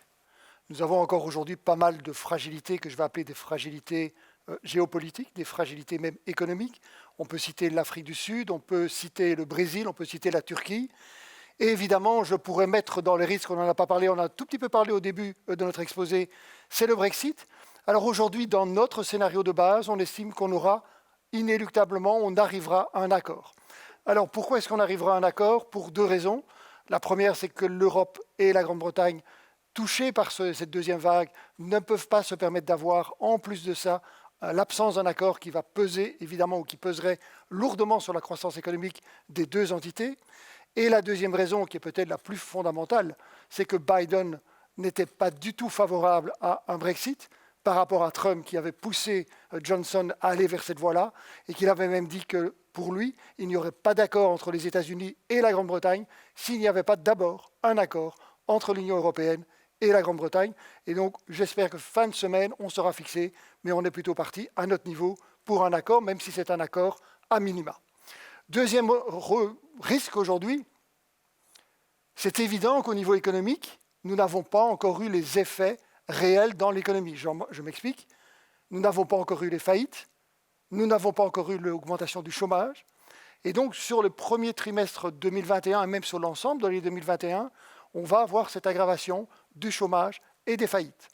S1: Nous avons encore aujourd'hui pas mal de fragilités que je vais appeler des fragilités géopolitiques, des fragilités même économiques. On peut citer l'Afrique du Sud, on peut citer le Brésil, on peut citer la Turquie. Et évidemment, je pourrais mettre dans les risques, on n'en a pas parlé, on a un tout petit peu parlé au début de notre exposé, c'est le Brexit. Alors aujourd'hui, dans notre scénario de base, on estime qu'on aura inéluctablement, on arrivera à un accord. Alors pourquoi est-ce qu'on arrivera à un accord? Pour deux raisons. La première, c'est que l'Europe et la Grande-Bretagne, touchées par cette deuxième vague, ne peuvent pas se permettre d'avoir, en plus de ça, l'absence d'un accord qui va peser, évidemment, ou qui peserait lourdement sur la croissance économique des deux entités. Et la deuxième raison, qui est peut-être la plus fondamentale, c'est que Biden n'était pas du tout favorable à un Brexit par rapport à Trump qui avait poussé Johnson à aller vers cette voie-là et qu'il avait même dit que pour lui, il n'y aurait pas d'accord entre les États-Unis et la Grande-Bretagne s'il n'y avait pas d'abord un accord entre l'Union européenne et la Grande-Bretagne. Et donc, j'espère que fin de semaine, on sera fixé, mais on est plutôt parti à notre niveau pour un accord, même si c'est un accord à minima. Deuxième risque aujourd'hui, c'est évident qu'au niveau économique, nous n'avons pas encore eu les effets réels dans l'économie. Je m'explique. Nous n'avons pas encore eu les faillites, nous n'avons pas encore eu l'augmentation du chômage. Et donc, sur le premier trimestre 2021, et même sur l'ensemble de l'année 2021, on va avoir cette aggravation du chômage et des faillites.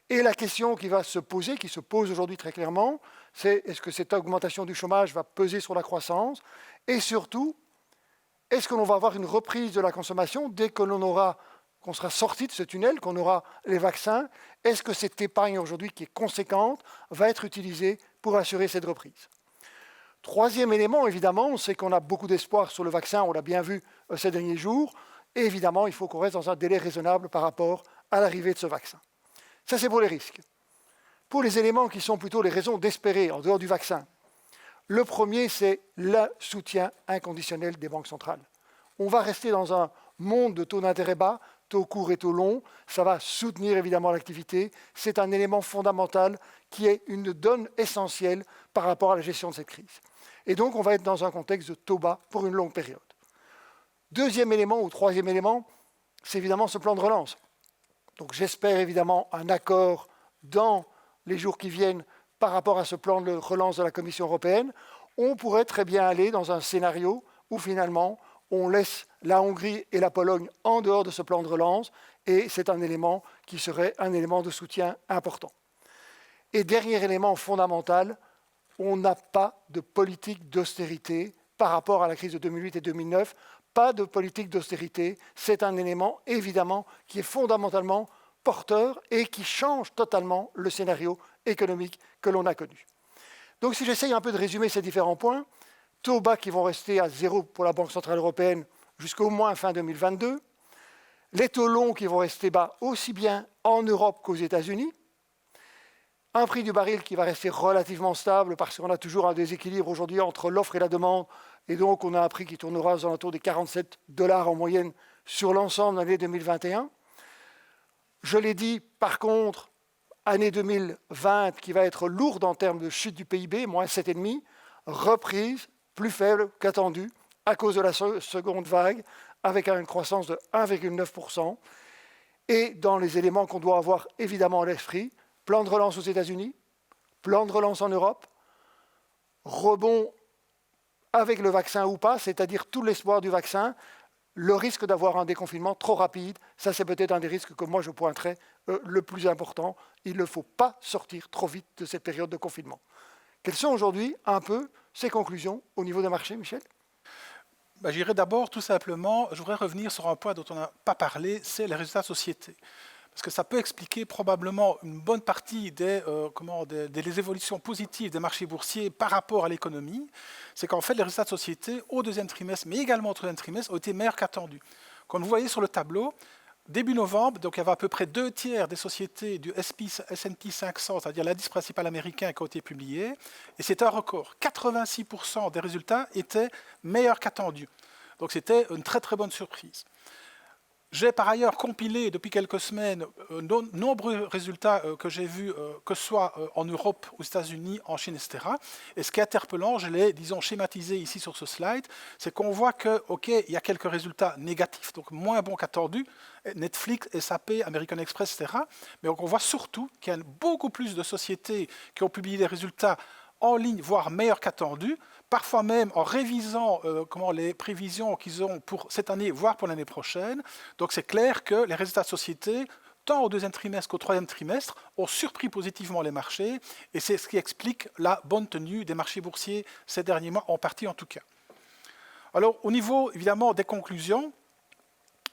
S1: Et la question qui va se poser, qui se pose aujourd'hui très clairement, c'est est-ce que cette augmentation du chômage va peser sur la croissance? Et surtout, est-ce que l'on va avoir une reprise de la consommation dès que qu'on sera sorti de ce tunnel, qu'on aura les vaccins? Est-ce que cette épargne aujourd'hui qui est conséquente va être utilisée pour assurer cette reprise? Troisième élément, évidemment, c'est qu'on a beaucoup d'espoir sur le vaccin, on l'a bien vu ces derniers jours, et évidemment, il faut qu'on reste dans un délai raisonnable par rapport à l'arrivée de ce vaccin. Ça, c'est pour les risques. Pour les éléments qui sont plutôt les raisons d'espérer en dehors du vaccin, le premier, c'est le soutien inconditionnel des banques centrales. On va rester dans un monde de taux d'intérêt bas, taux courts et taux longs. Ça va soutenir évidemment l'activité. C'est un élément fondamental qui est une donne essentielle par rapport à la gestion de cette crise. Et donc, on va être dans un contexte de taux bas pour une longue période. Deuxième élément ou troisième élément, c'est évidemment ce plan de relance. Donc, j'espère évidemment un accord dans les jours qui viennent par rapport à ce plan de relance de la Commission européenne. On pourrait très bien aller dans un scénario où finalement, on laisse la Hongrie et la Pologne en dehors de ce plan de relance, et c'est un élément qui serait un élément de soutien important. Et dernier élément fondamental, on n'a pas de politique d'austérité par rapport à la crise de 2008 et 2009. Pas de politique d'austérité, c'est un élément évidemment qui est fondamentalement porteur et qui change totalement le scénario économique que l'on a connu. Donc si j'essaye un peu de résumer ces différents points, taux bas qui vont rester à zéro pour la Banque centrale européenne jusqu'au moins fin 2022, les taux longs qui vont rester bas aussi bien en Europe qu'aux États-Unis, un prix du baril qui va rester relativement stable parce qu'on a toujours un déséquilibre aujourd'hui entre l'offre et la demande, et donc on a un prix qui tournera aux alentours des 47 $ en moyenne sur l'ensemble de l'année 2021. Je l'ai dit, par contre, année 2020 qui va être lourde en termes de chute du PIB, moins 7,5, reprise plus faible qu'attendue à cause de la seconde vague, avec une croissance de 1,9%. Et dans les éléments qu'on doit avoir évidemment à l'esprit, plan de relance aux États-Unis, plan de relance en Europe, rebond avec le vaccin ou pas, c'est-à-dire tout l'espoir du vaccin, le risque d'avoir un déconfinement trop rapide, ça c'est peut-être un des risques que moi je pointerais le plus important. Il ne faut pas sortir trop vite de cette période de confinement. Quelles sont aujourd'hui un peu ces conclusions au niveau des marchés, Michel?
S2: J'irai d'abord tout simplement, je voudrais revenir sur un point dont on n'a pas parlé, c'est les résultats de société. Parce que ça peut expliquer probablement une bonne partie des évolutions positives des marchés boursiers par rapport à l'économie. C'est qu'en fait, les résultats de société au deuxième trimestre, mais également au troisième trimestre, ont été meilleurs qu'attendus. Comme vous voyez sur le tableau, début novembre, donc il y avait à peu près 2/3 des sociétés du S&P 500, c'est-à-dire l'indice principal américain, qui ont été publiés. Et c'est un record. 86% des résultats étaient meilleurs qu'attendus. Donc c'était une très très bonne surprise. J'ai par ailleurs compilé depuis quelques semaines nombreux résultats que j'ai vus, que ce soit en Europe, aux États-Unis, en Chine, etc. Et ce qui est interpellant, je l'ai, disons, schématisé ici sur ce slide, c'est qu'on voit que, OK, il y a quelques résultats négatifs, donc moins bons qu'attendus, Netflix, SAP, American Express, etc. Mais on voit surtout qu'il y a beaucoup plus de sociétés qui ont publié des résultats en ligne, voire meilleurs qu'attendus, parfois même en révisant les prévisions qu'ils ont pour cette année, voire pour l'année prochaine. Donc c'est clair que les résultats de société tant au deuxième trimestre qu'au troisième trimestre, ont surpris positivement les marchés, et c'est ce qui explique la bonne tenue des marchés boursiers ces derniers mois, en partie en tout cas. Alors, au niveau, évidemment, des conclusions,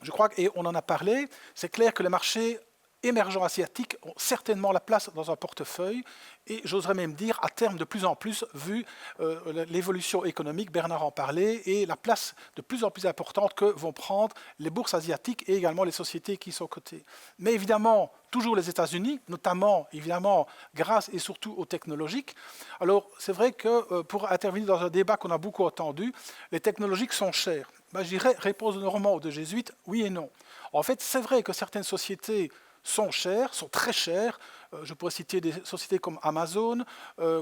S2: je crois, et on en a parlé, c'est clair que les marchés émergents asiatiques ont certainement la place dans un portefeuille, et j'oserais même dire à terme de plus en plus, vu l'évolution économique, Bernard en parlait, et la place de plus en plus importante que vont prendre les bourses asiatiques et également les sociétés qui sont cotées. Mais évidemment, toujours les États-Unis, notamment évidemment grâce et surtout aux technologiques. Alors c'est vrai que pour intervenir dans un débat qu'on a beaucoup entendu, les technologiques sont chères. Ben, je dirais, réponse de Normand ou de Jésuite, oui et non. En fait, c'est vrai que certaines sociétés sont chères, sont très chères. Je pourrais citer des sociétés comme Amazon,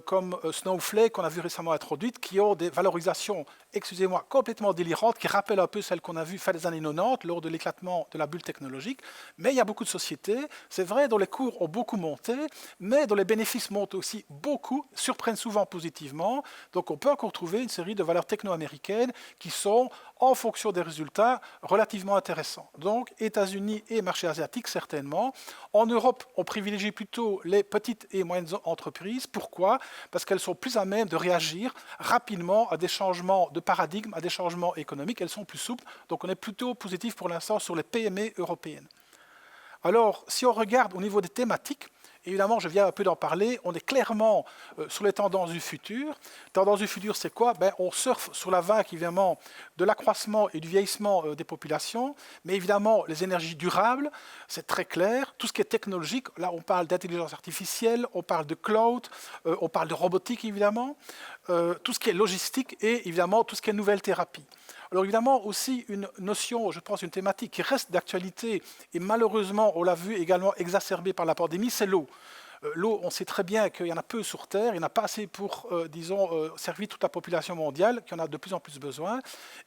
S2: comme Snowflake, qu'on a vu récemment introduite, qui ont des valorisations, excusez-moi, complètement délirantes, qui rappellent un peu celles qu'on a vues fin des années 90, lors de l'éclatement de la bulle technologique. Mais il y a beaucoup de sociétés, c'est vrai, dont les cours ont beaucoup monté, mais dont les bénéfices montent aussi beaucoup, surprennent souvent positivement. Donc on peut encore trouver une série de valeurs techno-américaines qui sont, en fonction des résultats, relativement intéressants. Donc États-Unis et marché asiatique, certainement. En Europe, on privilégie plutôt les petites et moyennes entreprises. Pourquoi? Parce qu'elles sont plus à même de réagir rapidement à des changements de paradigme, à des changements économiques. Elles sont plus souples. Donc on est plutôt positif pour l'instant sur les PME européennes. Alors, si on regarde au niveau des thématiques, évidemment, je viens un peu d'en parler, on est clairement sur les tendances du futur. Tendances du futur, c'est quoi? On surfe sur la vague, évidemment, de l'accroissement et du vieillissement des populations, mais évidemment, les énergies durables, c'est très clair. Tout ce qui est technologique, là, on parle d'intelligence artificielle, on parle de cloud, on parle de robotique, évidemment, tout ce qui est logistique et, évidemment, tout ce qui est nouvelles thérapies. Alors évidemment aussi une notion, je pense une thématique qui reste d'actualité et malheureusement on l'a vu également exacerbée par la pandémie, c'est l'eau. L'eau, on sait très bien qu'il y en a peu sur Terre, il n'y en a pas assez pour, servir toute la population mondiale, qu'il y en a de plus en plus besoin.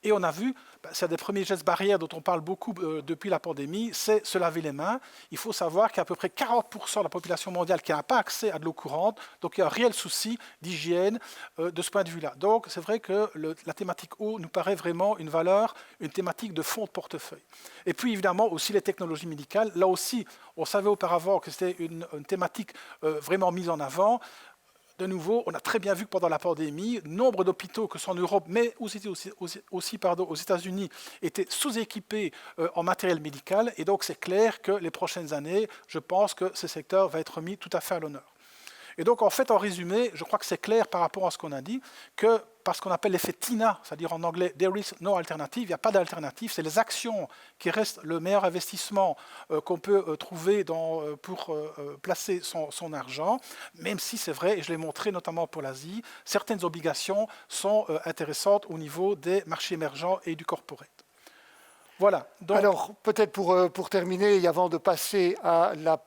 S2: Et on a vu, c'est des premiers gestes barrières dont on parle beaucoup depuis la pandémie, c'est se laver les mains. Il faut savoir qu'il y a à peu près 40% de la population mondiale qui n'a pas accès à de l'eau courante, donc il y a un réel souci d'hygiène de ce point de vue-là. Donc c'est vrai que la thématique eau nous paraît vraiment une valeur, une thématique de fond de portefeuille. Et puis évidemment aussi les technologies médicales. Là aussi, on savait auparavant que c'était une thématique vraiment mise en avant. De nouveau, on a très bien vu que pendant la pandémie, nombre d'hôpitaux, que ce soit en Europe, mais aussi aux États-Unis, étaient sous-équipés en matériel médical. Et donc, c'est clair que les prochaines années, je pense que ce secteur va être mis tout à fait à l'honneur. Et donc, en fait, en résumé, je crois que c'est clair par rapport à ce qu'on a dit, que par ce qu'on appelle l'effet TINA, c'est-à-dire en anglais « there is no alternative », il n'y a pas d'alternative, c'est les actions qui restent le meilleur investissement qu'on peut trouver pour placer son argent, même si c'est vrai, et je l'ai montré notamment pour l'Asie, certaines obligations sont intéressantes au niveau des marchés émergents et du corporate. Voilà. Donc,
S1: alors, peut-être pour terminer, et avant de passer à la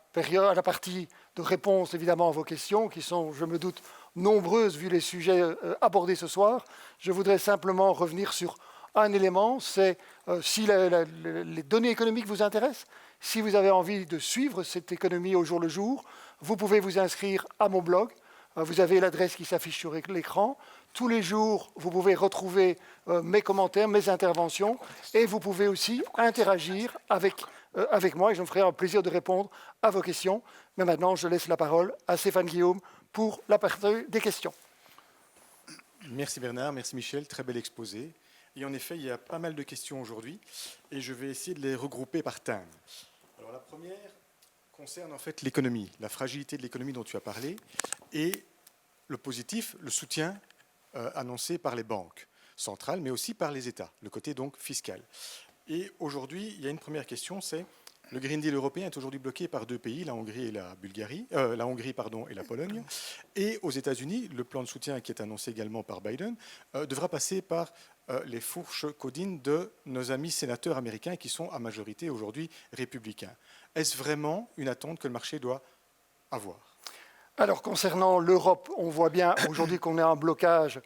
S1: partie de réponse, évidemment, à vos questions, qui sont, je me doute, nombreuses vu les sujets abordés ce soir, je voudrais simplement revenir sur un élément, c'est si les données économiques vous intéressent, si vous avez envie de suivre cette économie au jour le jour, vous pouvez vous inscrire à mon blog. Vous avez l'adresse qui s'affiche sur l'écran. Tous les jours, vous pouvez retrouver mes commentaires, mes interventions, et vous pouvez aussi interagir avec moi, et je me ferai un plaisir de répondre à vos questions. Mais maintenant, je laisse la parole à Stéphane Guillaume pour la partie des questions.
S3: Merci Bernard, merci Michel, très bel exposé. Et en effet, il y a pas mal de questions aujourd'hui, et je vais essayer de les regrouper par thème. Alors la première concerne en fait l'économie, la fragilité de l'économie dont tu as parlé, et le positif, le soutien annoncé par les banques centrales, mais aussi par les États, le côté donc fiscal. Et aujourd'hui, il y a une première question, c'est le Green Deal européen est aujourd'hui bloqué par deux pays, la Hongrie et la Bulgarie, la Hongrie et la Pologne. Et aux États-Unis, le plan de soutien qui est annoncé également par Biden devra passer par les fourches codines de nos amis sénateurs américains qui sont à majorité aujourd'hui républicains. Est-ce vraiment une attente que le marché doit avoir?
S1: Alors, concernant l'Europe, on voit bien aujourd'hui qu'on a un blocage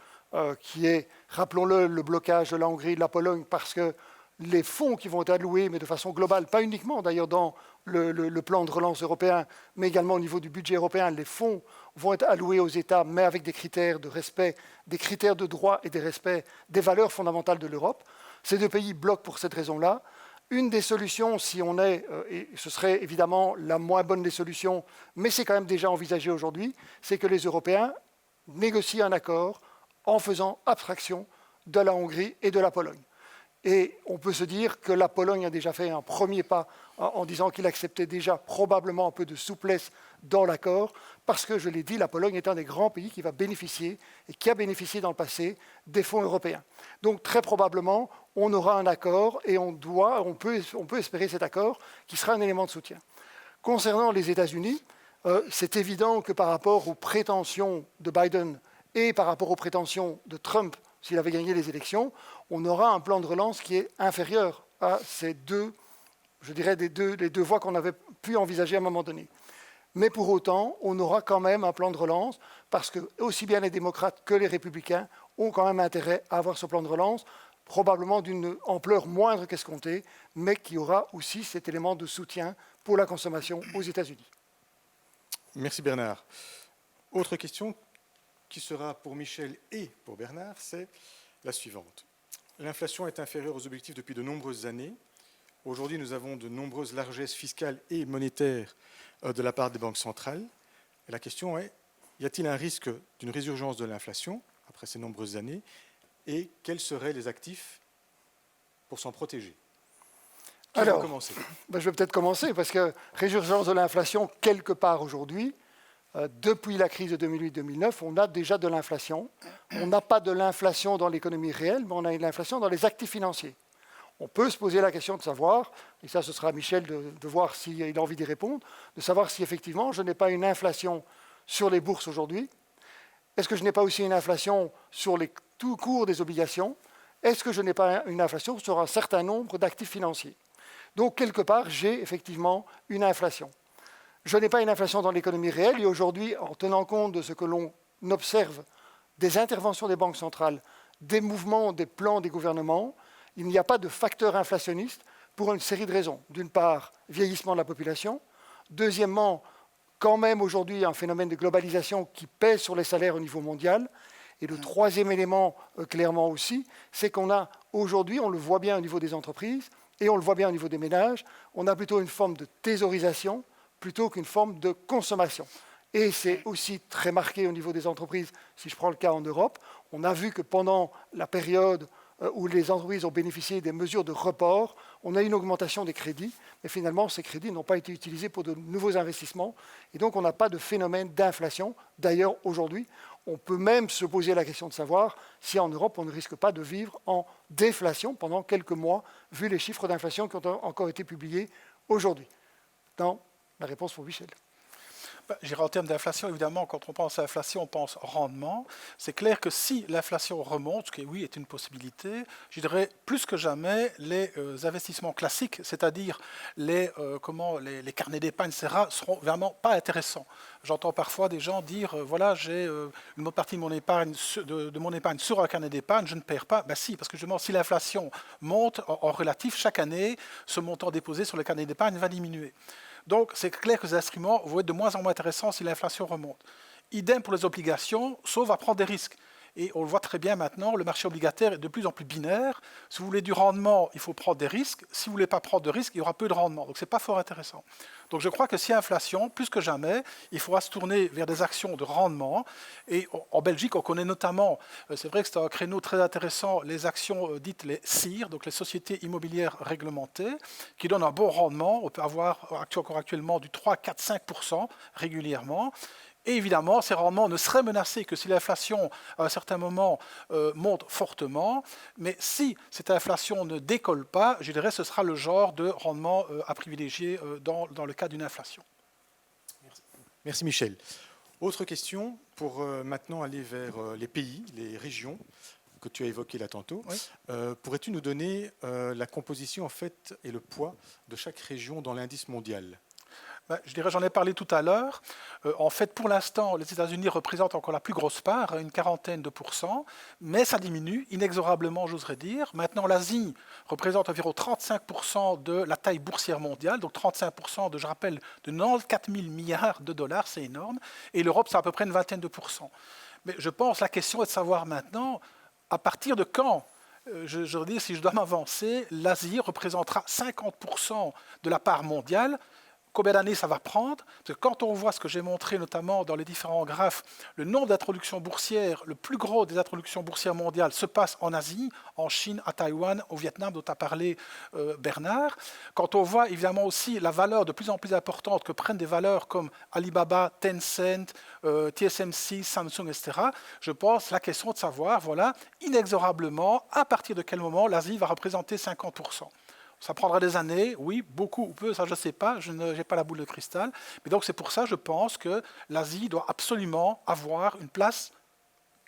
S1: qui est, rappelons-le, le blocage de la Hongrie et de la Pologne, parce que les fonds qui vont être alloués, mais de façon globale, pas uniquement d'ailleurs dans le plan de relance européen, mais également au niveau du budget européen, les fonds vont être alloués aux États, mais avec des critères de respect, des critères de droit et des respects des valeurs fondamentales de l'Europe. Ces deux pays bloquent pour cette raison-là. Une des solutions, si on est, et ce serait évidemment la moins bonne des solutions, mais c'est quand même déjà envisagé aujourd'hui, c'est que les Européens négocient un accord en faisant abstraction de la Hongrie et de la Pologne. Et on peut se dire que la Pologne a déjà fait un premier pas en disant qu'il acceptait déjà probablement un peu de souplesse dans l'accord, parce que, je l'ai dit, la Pologne est un des grands pays qui va bénéficier, et qui a bénéficié dans le passé, des fonds européens. Donc très probablement, on aura un accord, et on peut espérer cet accord, qui sera un élément de soutien. Concernant les États-Unis, c'est évident que par rapport aux prétentions de Biden et par rapport aux prétentions de Trump, s'il avait gagné les élections, on aura un plan de relance qui est inférieur à ces deux, je dirais, les deux voies qu'on avait pu envisager à un moment donné. Mais pour autant, on aura quand même un plan de relance, parce que aussi bien les démocrates que les républicains ont quand même intérêt à avoir ce plan de relance, probablement d'une ampleur moindre qu'escomptée, mais qui aura aussi cet élément de soutien pour la consommation aux États-Unis.
S3: Merci Bernard. Autre question qui sera pour Michel et pour Bernard, c'est la suivante. L'inflation est inférieure aux objectifs depuis de nombreuses années. Aujourd'hui, nous avons de nombreuses largesses fiscales et monétaires de la part des banques centrales. Et la question est, y a-t-il un risque d'une résurgence de l'inflation après ces nombreuses années? Et quels seraient les actifs pour s'en protéger?
S1: Alors,
S3: commencer
S1: je vais peut-être commencer, parce que résurgence de l'inflation, quelque part aujourd'hui, depuis la crise de 2008-2009, on a déjà de l'inflation. On n'a pas de l'inflation dans l'économie réelle, mais on a de l'inflation dans les actifs financiers. On peut se poser la question de savoir, et ça ce sera à Michel de voir s'il a envie d'y répondre, de savoir si effectivement je n'ai pas une inflation sur les bourses aujourd'hui. Est-ce que je n'ai pas aussi une inflation sur les tout cours des obligations? Est-ce que je n'ai pas une inflation sur un certain nombre d'actifs financiers? Donc quelque part, j'ai effectivement une inflation. Je n'ai pas une inflation dans l'économie réelle, et aujourd'hui, en tenant compte de ce que l'on observe des interventions des banques centrales, des mouvements, des plans des gouvernements, il n'y a pas de facteur inflationniste pour une série de raisons. D'une part, vieillissement de la population. Deuxièmement, quand même aujourd'hui un phénomène de globalisation qui pèse sur les salaires au niveau mondial. Et le troisième élément, clairement aussi, c'est qu'on a aujourd'hui, on le voit bien au niveau des entreprises et on le voit bien au niveau des ménages, on a plutôt une forme de thésaurisation plutôt qu'une forme de consommation. Et c'est aussi très marqué au niveau des entreprises, si je prends le cas en Europe. On a vu que pendant la période où les entreprises ont bénéficié des mesures de report, on a eu une augmentation des crédits, mais finalement, ces crédits n'ont pas été utilisés pour de nouveaux investissements, et donc on n'a pas de phénomène d'inflation. D'ailleurs, aujourd'hui, on peut même se poser la question de savoir si en Europe, on ne risque pas de vivre en déflation pendant quelques mois, vu les chiffres d'inflation qui ont encore été publiés aujourd'hui. Dans la réponse pour Michel.
S2: J'irai en termes d'inflation, évidemment, quand on pense à l'inflation, on pense rendement. C'est clair que si l'inflation remonte, ce qui, oui, est une possibilité, je dirais plus que jamais, les investissements classiques, c'est-à-dire les carnets d'épargne, etc., seront vraiment pas intéressants. J'entends parfois des gens dire, voilà, j'ai une bonne partie de mon épargne, sur un carnet d'épargne, je ne perds pas. Ben si, parce que justement, si l'inflation monte en relatif, chaque année, ce montant déposé sur le carnet d'épargne va diminuer. Donc, c'est clair que ces instruments vont être de moins en moins intéressants si l'inflation remonte. Idem pour les obligations, sauf à prendre des risques. Et on le voit très bien maintenant, le marché obligataire est de plus en plus binaire. Si vous voulez du rendement, il faut prendre des risques. Si vous ne voulez pas prendre de risques, il y aura peu de rendement. Donc, ce n'est pas fort intéressant. Donc, je crois que s'il y a inflation, plus que jamais, il faudra se tourner vers des actions de rendement. Et en Belgique, on connaît notamment, c'est vrai que c'est un créneau très intéressant, les actions dites les SIR, donc les sociétés immobilières réglementées, qui donnent un bon rendement. On peut avoir encore actuellement du 3, 4, 5% régulièrement. Et évidemment, ces rendements ne seraient menacés que si l'inflation, à un certain moment, monte fortement. Mais si cette inflation ne décolle pas, je dirais que ce sera le genre de rendement à privilégier dans le cas d'une inflation.
S3: Merci Michel. Autre question pour maintenant aller vers les pays, les régions que tu as évoquées là tantôt.
S2: Oui.
S3: Pourrais-tu nous donner la composition en fait, et le poids de chaque région dans l'indice mondial ?
S2: Je dirais, j'en ai parlé tout à l'heure. En fait, pour l'instant, les États-Unis représentent encore la plus grosse part, une quarantaine de pourcents, mais ça diminue inexorablement, j'oserais dire. Maintenant, l'Asie représente environ 35% de la taille boursière mondiale, donc 35% de, je rappelle, de 94 000 milliards de dollars, c'est énorme. Et l'Europe, c'est à peu près une vingtaine de pourcents. Mais je pense que la question est de savoir maintenant, à partir de quand je veux dire, si je dois m'avancer, l'Asie représentera 50% de la part mondiale. Combien d'années ça va prendre? Parce que quand on voit ce que j'ai montré notamment dans les différents graphes, le nombre d'introductions boursières, le plus gros des introductions boursières mondiales se passe en Asie, en Chine, à Taïwan, au Vietnam, dont a parlé Bernard. Quand on voit évidemment aussi la valeur de plus en plus importante que prennent des valeurs comme Alibaba, Tencent, TSMC, Samsung, etc., je pense la question de savoir, voilà, inexorablement, à partir de quel moment l'Asie va représenter 50%. Ça prendra des années, oui, beaucoup ou peu, ça je ne sais pas, je n'ai pas la boule de cristal. Mais donc c'est pour ça, je pense que l'Asie doit absolument avoir une place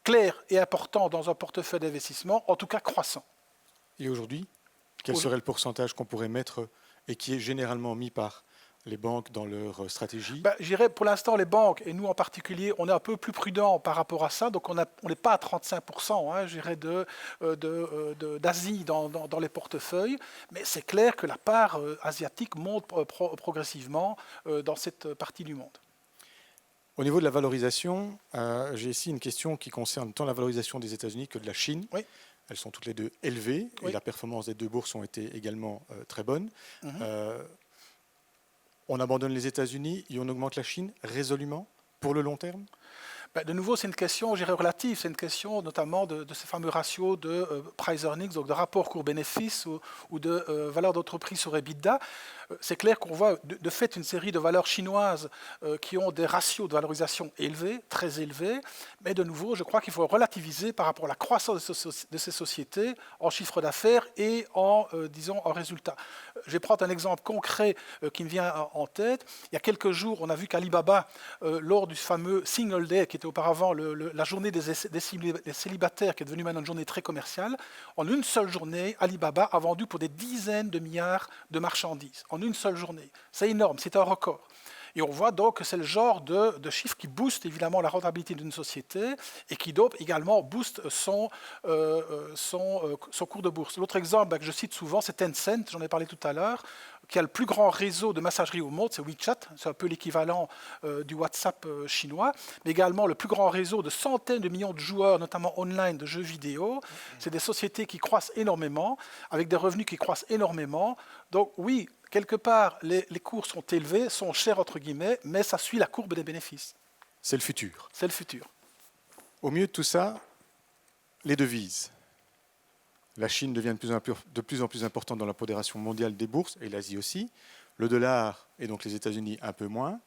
S2: claire et importante dans un portefeuille d'investissement, en tout cas croissant.
S3: Et aujourd'hui, quel serait le pourcentage qu'on pourrait mettre et qui est généralement mis par les banques dans leur stratégie?
S2: Je dirais pour l'instant les banques, et nous en particulier, on est un peu plus prudent par rapport à ça, donc on n'est pas à 35%, je dirais, d'Asie dans les portefeuilles, mais c'est clair que la part asiatique monte progressivement dans cette partie du monde.
S3: Au niveau de la valorisation, j'ai ici une question qui concerne tant la valorisation des États-Unis que de la Chine.
S2: Oui.
S3: Elles sont toutes les deux élevées,
S2: Oui.
S3: et la performance des deux bourses ont été également très bonne. On abandonne les États-Unis et on augmente la Chine résolument pour le long terme?
S2: De nouveau, c'est une question, je dirais, relative. C'est une question notamment de ces fameux ratios de price earnings, donc de rapport court-bénéfice ou de valeur d'entreprise sur EBITDA. C'est clair qu'on voit de fait une série de valeurs chinoises qui ont des ratios de valorisation élevés, très élevés. Mais de nouveau, je crois qu'il faut relativiser par rapport à la croissance de ces sociétés en chiffre d'affaires et disons, en résultats. Je vais prendre un exemple concret qui me vient en tête. Il y a quelques jours, on a vu qu'Alibaba, lors du fameux Single Day, qui était auparavant la journée des célibataires, qui est devenue maintenant une journée très commerciale, en une seule journée, Alibaba a vendu pour des dizaines de milliards de marchandises. En une seule journée. C'est énorme, c'est un record. Et on voit donc que c'est le genre de chiffre qui booste évidemment la rentabilité d'une société et qui donc également booste son cours de bourse. L'autre exemple que je cite souvent, c'est Tencent, j'en ai parlé tout à l'heure, qui a le plus grand réseau de messagerie au monde, c'est WeChat, c'est un peu l'équivalent du WhatsApp chinois, mais également le plus grand réseau de centaines de millions de joueurs, notamment online, de jeux vidéo. C'est des sociétés qui croissent énormément, avec des revenus qui croissent énormément. Donc oui, quelque part, les cours sont élevés, sont chers entre guillemets, mais ça suit la courbe des bénéfices.
S3: C'est le futur.
S2: C'est le futur.
S3: Au milieu de tout ça, les devises. La Chine devient de plus en plus importante dans la pondération mondiale des bourses, et l'Asie aussi. Le dollar, et donc les États-Unis un peu moins.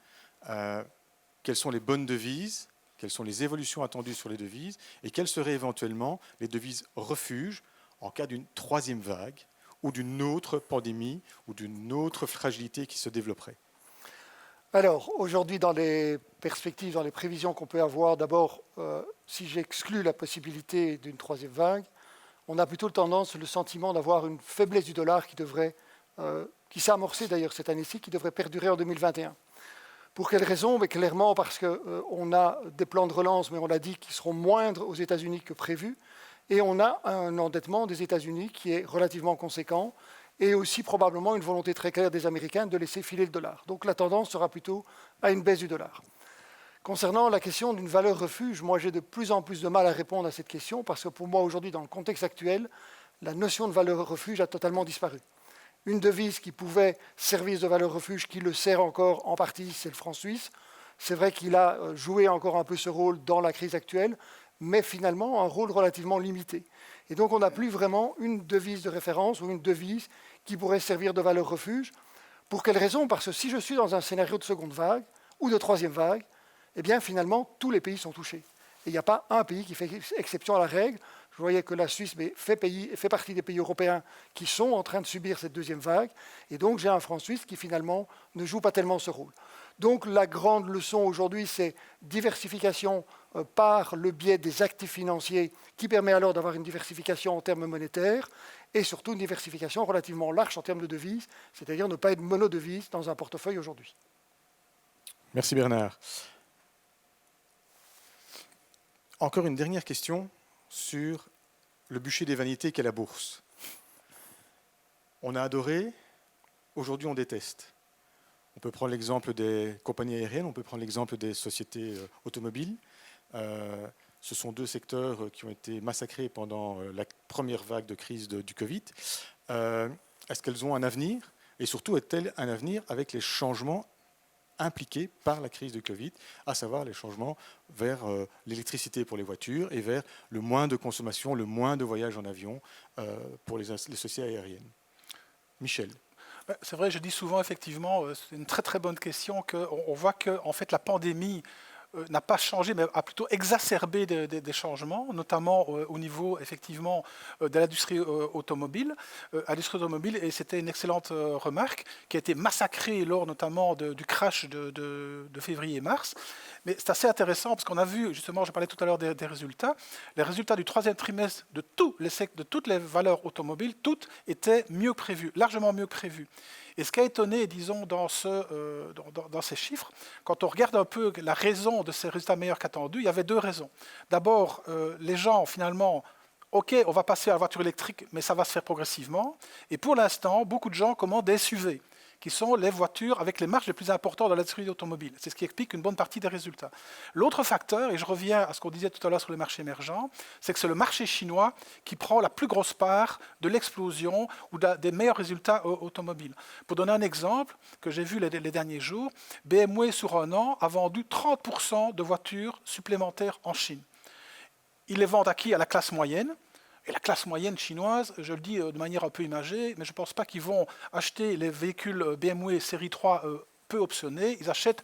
S3: Quelles sont les bonnes devises? Quelles sont les évolutions attendues sur les devises? Et quelles seraient éventuellement les devises refuges en cas d'une troisième vague ou d'une autre pandémie ou d'une autre fragilité qui se développerait?
S1: Alors, aujourd'hui, dans les perspectives, dans les prévisions qu'on peut avoir, d'abord, si j'exclus la possibilité d'une troisième vague, on a plutôt le sentiment d'avoir une faiblesse du dollar qui s'est amorcée d'ailleurs cette année-ci, qui devrait perdurer en 2021. Pour quelles raisons? Mais clairement parce qu'on a des plans de relance, mais on l'a dit, qui seront moindres aux États-Unis que prévu, et on a un endettement des États-Unis qui est relativement conséquent, et aussi probablement une volonté très claire des Américains de laisser filer le dollar. Donc la tendance sera plutôt à une baisse du dollar. Concernant la question d'une valeur refuge, moi j'ai de plus en plus de mal à répondre à cette question parce que pour moi aujourd'hui, dans le contexte actuel, la notion de valeur refuge a totalement disparu. Une devise qui pouvait servir de valeur refuge, qui le sert encore en partie, c'est le franc suisse. C'est vrai qu'il a joué encore un peu ce rôle dans la crise actuelle, mais finalement un rôle relativement limité. Et donc on n'a plus vraiment une devise de référence ou une devise qui pourrait servir de valeur refuge. Pour quelle raison? Parce que si je suis dans un scénario de seconde vague ou de troisième vague, eh bien, finalement, tous les pays sont touchés. Et il n'y a pas un pays qui fait exception à la règle. Je voyais que la Suisse fait partie des pays européens qui sont en train de subir cette deuxième vague. Et donc, j'ai un franc suisse qui, finalement, ne joue pas tellement ce rôle. Donc, la grande leçon aujourd'hui, c'est diversification par le biais des actifs financiers qui permet alors d'avoir une diversification en termes monétaires et surtout une diversification relativement large en termes de devises, c'est-à-dire ne pas être monodevise dans un portefeuille aujourd'hui.
S3: Merci Bernard. Encore une dernière question sur le bûcher des vanités qu'est la bourse. On a adoré, aujourd'hui on déteste. On peut prendre l'exemple des compagnies aériennes, on peut prendre l'exemple des sociétés automobiles. Ce sont deux secteurs qui ont été massacrés pendant la première vague de crise du Covid. Est-ce qu'elles ont un avenir? Et surtout, est-elles un avenir avec les changements impliqués par la crise de Covid, à savoir les changements vers l'électricité pour les voitures et vers le moins de consommation, le moins de voyages en avion pour les sociétés aériennes? Michel.
S2: C'est vrai, je dis souvent, effectivement, c'est une très très bonne question, qu'on voit que en fait, la pandémie n'a pas changé, mais a plutôt exacerbé des changements, notamment au niveau effectivement de l'industrie automobile. Et c'était une excellente remarque, qui a été massacrée lors notamment du crash de février-mars. Mais c'est assez intéressant parce qu'on a vu, justement, je parlais tout à l'heure des résultats. Les résultats du troisième trimestre de toutes les valeurs automobiles, toutes étaient mieux prévues, largement mieux prévues. Et ce qui a étonné, disons, dans ces chiffres, quand on regarde un peu la raison de ces résultats meilleurs qu'attendus, il y avait deux raisons. D'abord, les gens, finalement, OK, on va passer à la voiture électrique, mais ça va se faire progressivement. Et pour l'instant, beaucoup de gens commandent des SUV, qui sont les voitures avec les marges les plus importantes dans l'industrie automobile. C'est ce qui explique une bonne partie des résultats. L'autre facteur, et je reviens à ce qu'on disait tout à l'heure sur les marchés émergents, c'est que c'est le marché chinois qui prend la plus grosse part de l'explosion ou des meilleurs résultats automobiles. Pour donner un exemple que j'ai vu les derniers jours, BMW sur un an a vendu 30% de voitures supplémentaires en Chine. Ils les vendent à qui? À la classe moyenne. Et la classe moyenne chinoise, je le dis de manière un peu imagée, mais je ne pense pas qu'ils vont acheter les véhicules BMW série 3 peu optionnés, ils achètent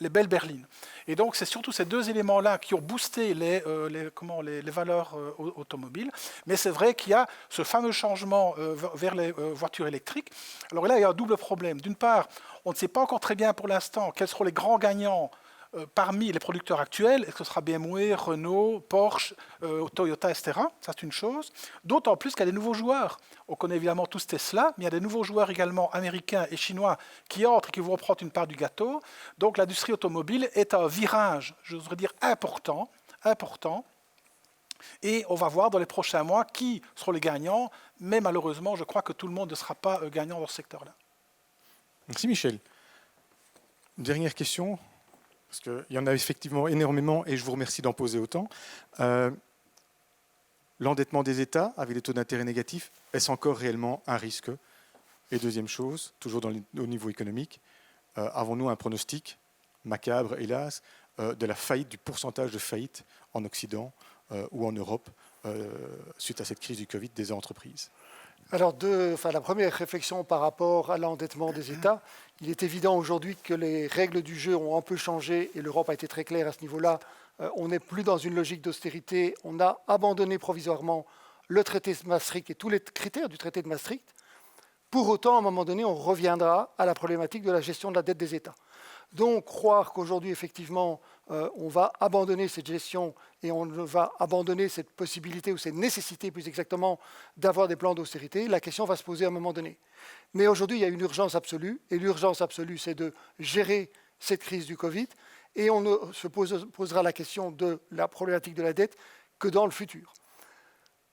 S2: les belles berlines. Et donc c'est surtout ces deux éléments-là qui ont boosté les valeurs automobiles. Mais c'est vrai qu'il y a ce fameux changement vers les voitures électriques. Alors là, il y a un double problème. D'une part, on ne sait pas encore très bien pour l'instant quels seront les grands gagnants parmi les producteurs actuels. Est-ce que ce sera BMW, Renault, Porsche, Toyota, etc. Ça, c'est une chose. D'autant plus qu'il y a des nouveaux joueurs. On connaît évidemment tous Tesla, mais il y a des nouveaux joueurs également américains et chinois qui entrent et qui vont prendre une part du gâteau. Donc l'industrie automobile est à un virage, je voudrais dire, important. Et on va voir dans les prochains mois qui seront les gagnants. Mais malheureusement, je crois que tout le monde ne sera pas gagnant dans ce secteur-là.
S3: Merci Michel. Une dernière question, parce qu'il y en a effectivement énormément et je vous remercie d'en poser autant. L'endettement des États avec des taux d'intérêt négatifs, est-ce encore réellement un risque? Et deuxième chose, toujours au niveau économique, avons-nous un pronostic, macabre hélas, de la faillite, du pourcentage de faillite en Occident ou en Europe suite à cette crise du Covid des entreprises?
S1: Alors, la première réflexion par rapport à l'endettement des États, il est évident aujourd'hui que les règles du jeu ont un peu changé et l'Europe a été très claire à ce niveau-là. On n'est plus dans une logique d'austérité. On a abandonné provisoirement le traité de Maastricht et tous les critères du traité de Maastricht. Pour autant, à un moment donné, on reviendra à la problématique de la gestion de la dette des États. Donc, croire qu'aujourd'hui, effectivement, on va abandonner cette gestion et on va abandonner cette possibilité ou cette nécessité, plus exactement, d'avoir des plans d'austérité, la question va se poser à un moment donné. Mais aujourd'hui, il y a une urgence absolue, et l'urgence absolue, c'est de gérer cette crise du Covid, et on ne se posera la question de la problématique de la dette que dans le futur.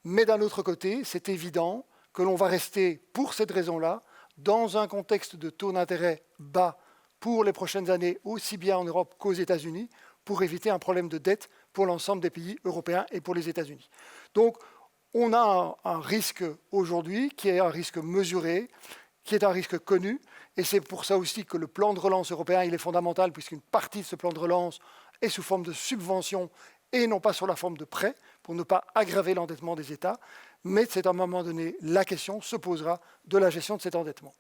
S1: Mais d'un autre côté, c'est évident que l'on va rester, pour cette raison-là, dans un contexte de taux d'intérêt bas pour les prochaines années, aussi bien en Europe qu'aux États-Unis, pour éviter un problème de dette pour l'ensemble des pays européens et pour les États-Unis. Donc, on a un risque aujourd'hui qui est un risque mesuré, qui est un risque connu, et c'est pour ça aussi que le plan de relance européen il est fondamental, puisqu'une partie de ce plan de relance est sous forme de subvention et non pas sur la forme de prêt, pour ne pas aggraver l'endettement des États, mais c'est à un moment donné, la question se posera de la gestion de cet endettement.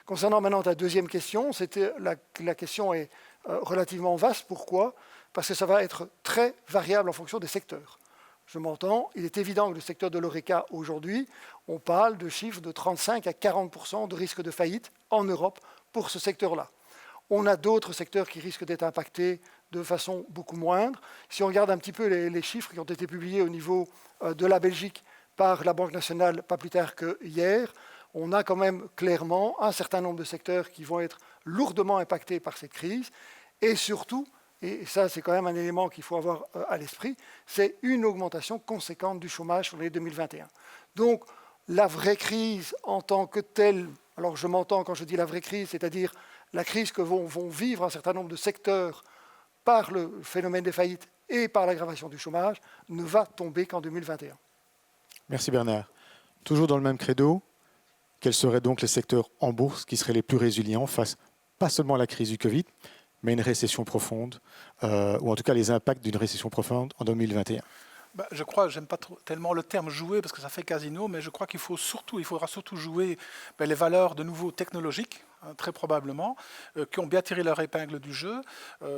S1: Concernant maintenant ta deuxième question, la question est relativement vaste. Pourquoi? Parce que ça va être très variable en fonction des secteurs. Je m'entends, il est évident que le secteur de l'ORECA aujourd'hui, on parle de chiffres de 35 à 40% de risque de faillite en Europe pour ce secteur-là. On a d'autres secteurs qui risquent d'être impactés de façon beaucoup moindre. Si on regarde un petit peu les chiffres qui ont été publiés au niveau de la Belgique par la Banque nationale pas plus tard que hier, on a quand même clairement un certain nombre de secteurs qui vont être lourdement impactés par cette crise. Et surtout, et ça c'est quand même un élément qu'il faut avoir à l'esprit, c'est une augmentation conséquente du chômage sur l'année 2021. Donc la vraie crise en tant que telle, alors je m'entends quand je dis la vraie crise, c'est-à-dire la crise que vont vivre un certain nombre de secteurs par le phénomène des faillites et par l'aggravation du chômage, ne va tomber qu'en 2021.
S3: Merci Bernard. Toujours dans le même credo, quels seraient donc les secteurs en bourse qui seraient les plus résilients face, pas seulement à la crise du Covid, mais à une récession profonde, ou en tout cas les impacts d'une récession profonde en 2021?
S2: Je crois, j'aime pas tellement le terme jouer parce que ça fait casino, mais je crois il faudra surtout jouer les valeurs de nouveau technologiques, hein, très probablement, qui ont bien tiré leur épingle du jeu.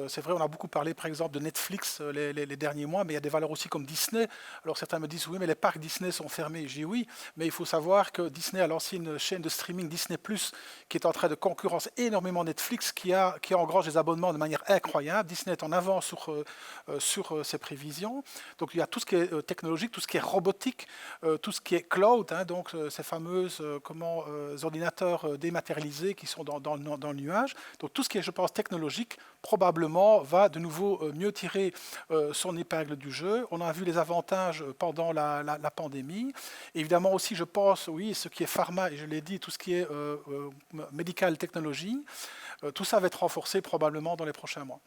S2: C'est vrai, on a beaucoup parlé par exemple de Netflix les derniers mois, mais il y a des valeurs aussi comme Disney. Alors certains me disent oui, mais les parcs Disney sont fermés. Je dis oui, mais il faut savoir que Disney a lancé une chaîne de streaming Disney+, qui est en train de concurrencer énormément Netflix, qui engrange des abonnements de manière incroyable. Disney est en avance sur ses prévisions. Donc il y a tout ce qui est technologique, tout ce qui est robotique, tout ce qui est cloud, hein, donc ces fameux ordinateurs dématérialisés qui sont dans le nuage. Donc tout ce qui est, je pense, technologique, probablement va de nouveau mieux tirer son épingle du jeu. On a vu les avantages pendant la pandémie. Évidemment aussi, je pense, oui, ce qui est pharma, et je l'ai dit, tout ce qui est médical technologie, tout ça va être renforcé probablement dans les prochains mois.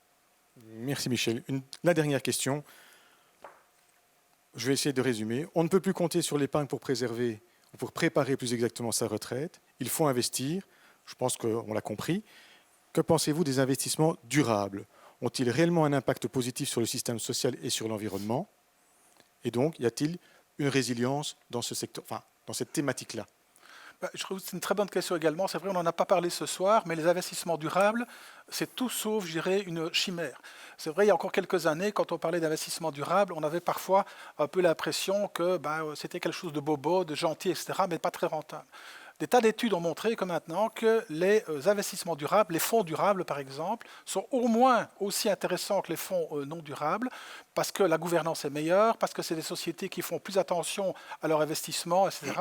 S3: Merci Michel. La dernière question. Je vais essayer de résumer. On ne peut plus compter sur l'épargne pour préserver, ou pour préparer plus exactement sa retraite. Il faut investir. Je pense qu'on l'a compris. Que pensez-vous des investissements durables? Ont-ils réellement un impact positif sur le système social et sur l'environnement? Et donc, y a-t-il une résilience dans ce secteur, enfin, dans cette thématique-là?
S2: Je trouve que c'est une très bonne question également. C'est vrai, on n'en a pas parlé ce soir, mais les investissements durables, c'est tout sauf, je dirais, une chimère. C'est vrai, il y a encore quelques années, quand on parlait d'investissement durable, on avait parfois un peu l'impression que c'était quelque chose de bobo, de gentil, etc., mais pas très rentable. Des tas d'études ont montré que maintenant que les investissements durables, les fonds durables par exemple, sont au moins aussi intéressants que les fonds non durables parce que la gouvernance est meilleure, parce que c'est des sociétés qui font plus attention à leur investissement, etc.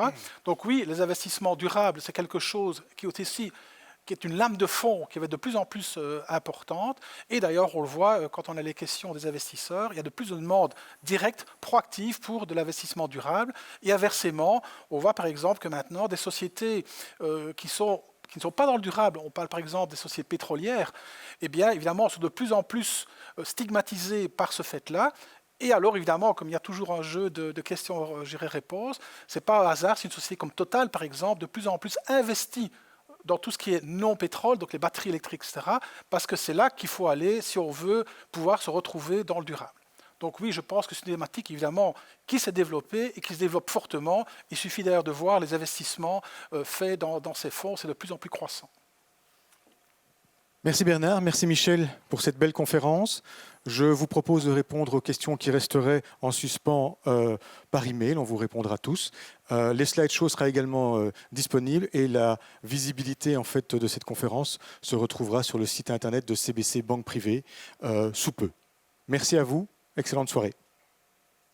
S2: Donc oui, les investissements durables, c'est quelque chose qui est une lame de fond qui va être de plus en plus importante. Et d'ailleurs, on le voit quand on a les questions des investisseurs, il y a de plus en plus de demandes directes, proactives pour de l'investissement durable. Et inversement, on voit par exemple que maintenant, des sociétés qui ne sont pas dans le durable, on parle par exemple des sociétés pétrolières, eh bien évidemment, sont de plus en plus stigmatisées par ce fait-là. Et alors, évidemment, comme il y a toujours un jeu de questions-réponses, ce n'est pas un hasard si une société comme Total, par exemple, de plus en plus investit dans tout ce qui est non-pétrole, donc les batteries électriques, etc., parce que c'est là qu'il faut aller si on veut pouvoir se retrouver dans le durable. Donc oui, je pense que c'est une thématique, évidemment, qui s'est développée et qui se développe fortement. Il suffit d'ailleurs de voir les investissements faits dans ces fonds, c'est de plus en plus croissant.
S3: Merci Bernard, merci Michel pour cette belle conférence. Je vous propose de répondre aux questions qui resteraient en suspens par email. On vous répondra tous. Les slideshows sera également disponible et la visibilité en fait de cette conférence se retrouvera sur le site internet de CBC Banque Privée sous peu. Merci à vous. Excellente soirée.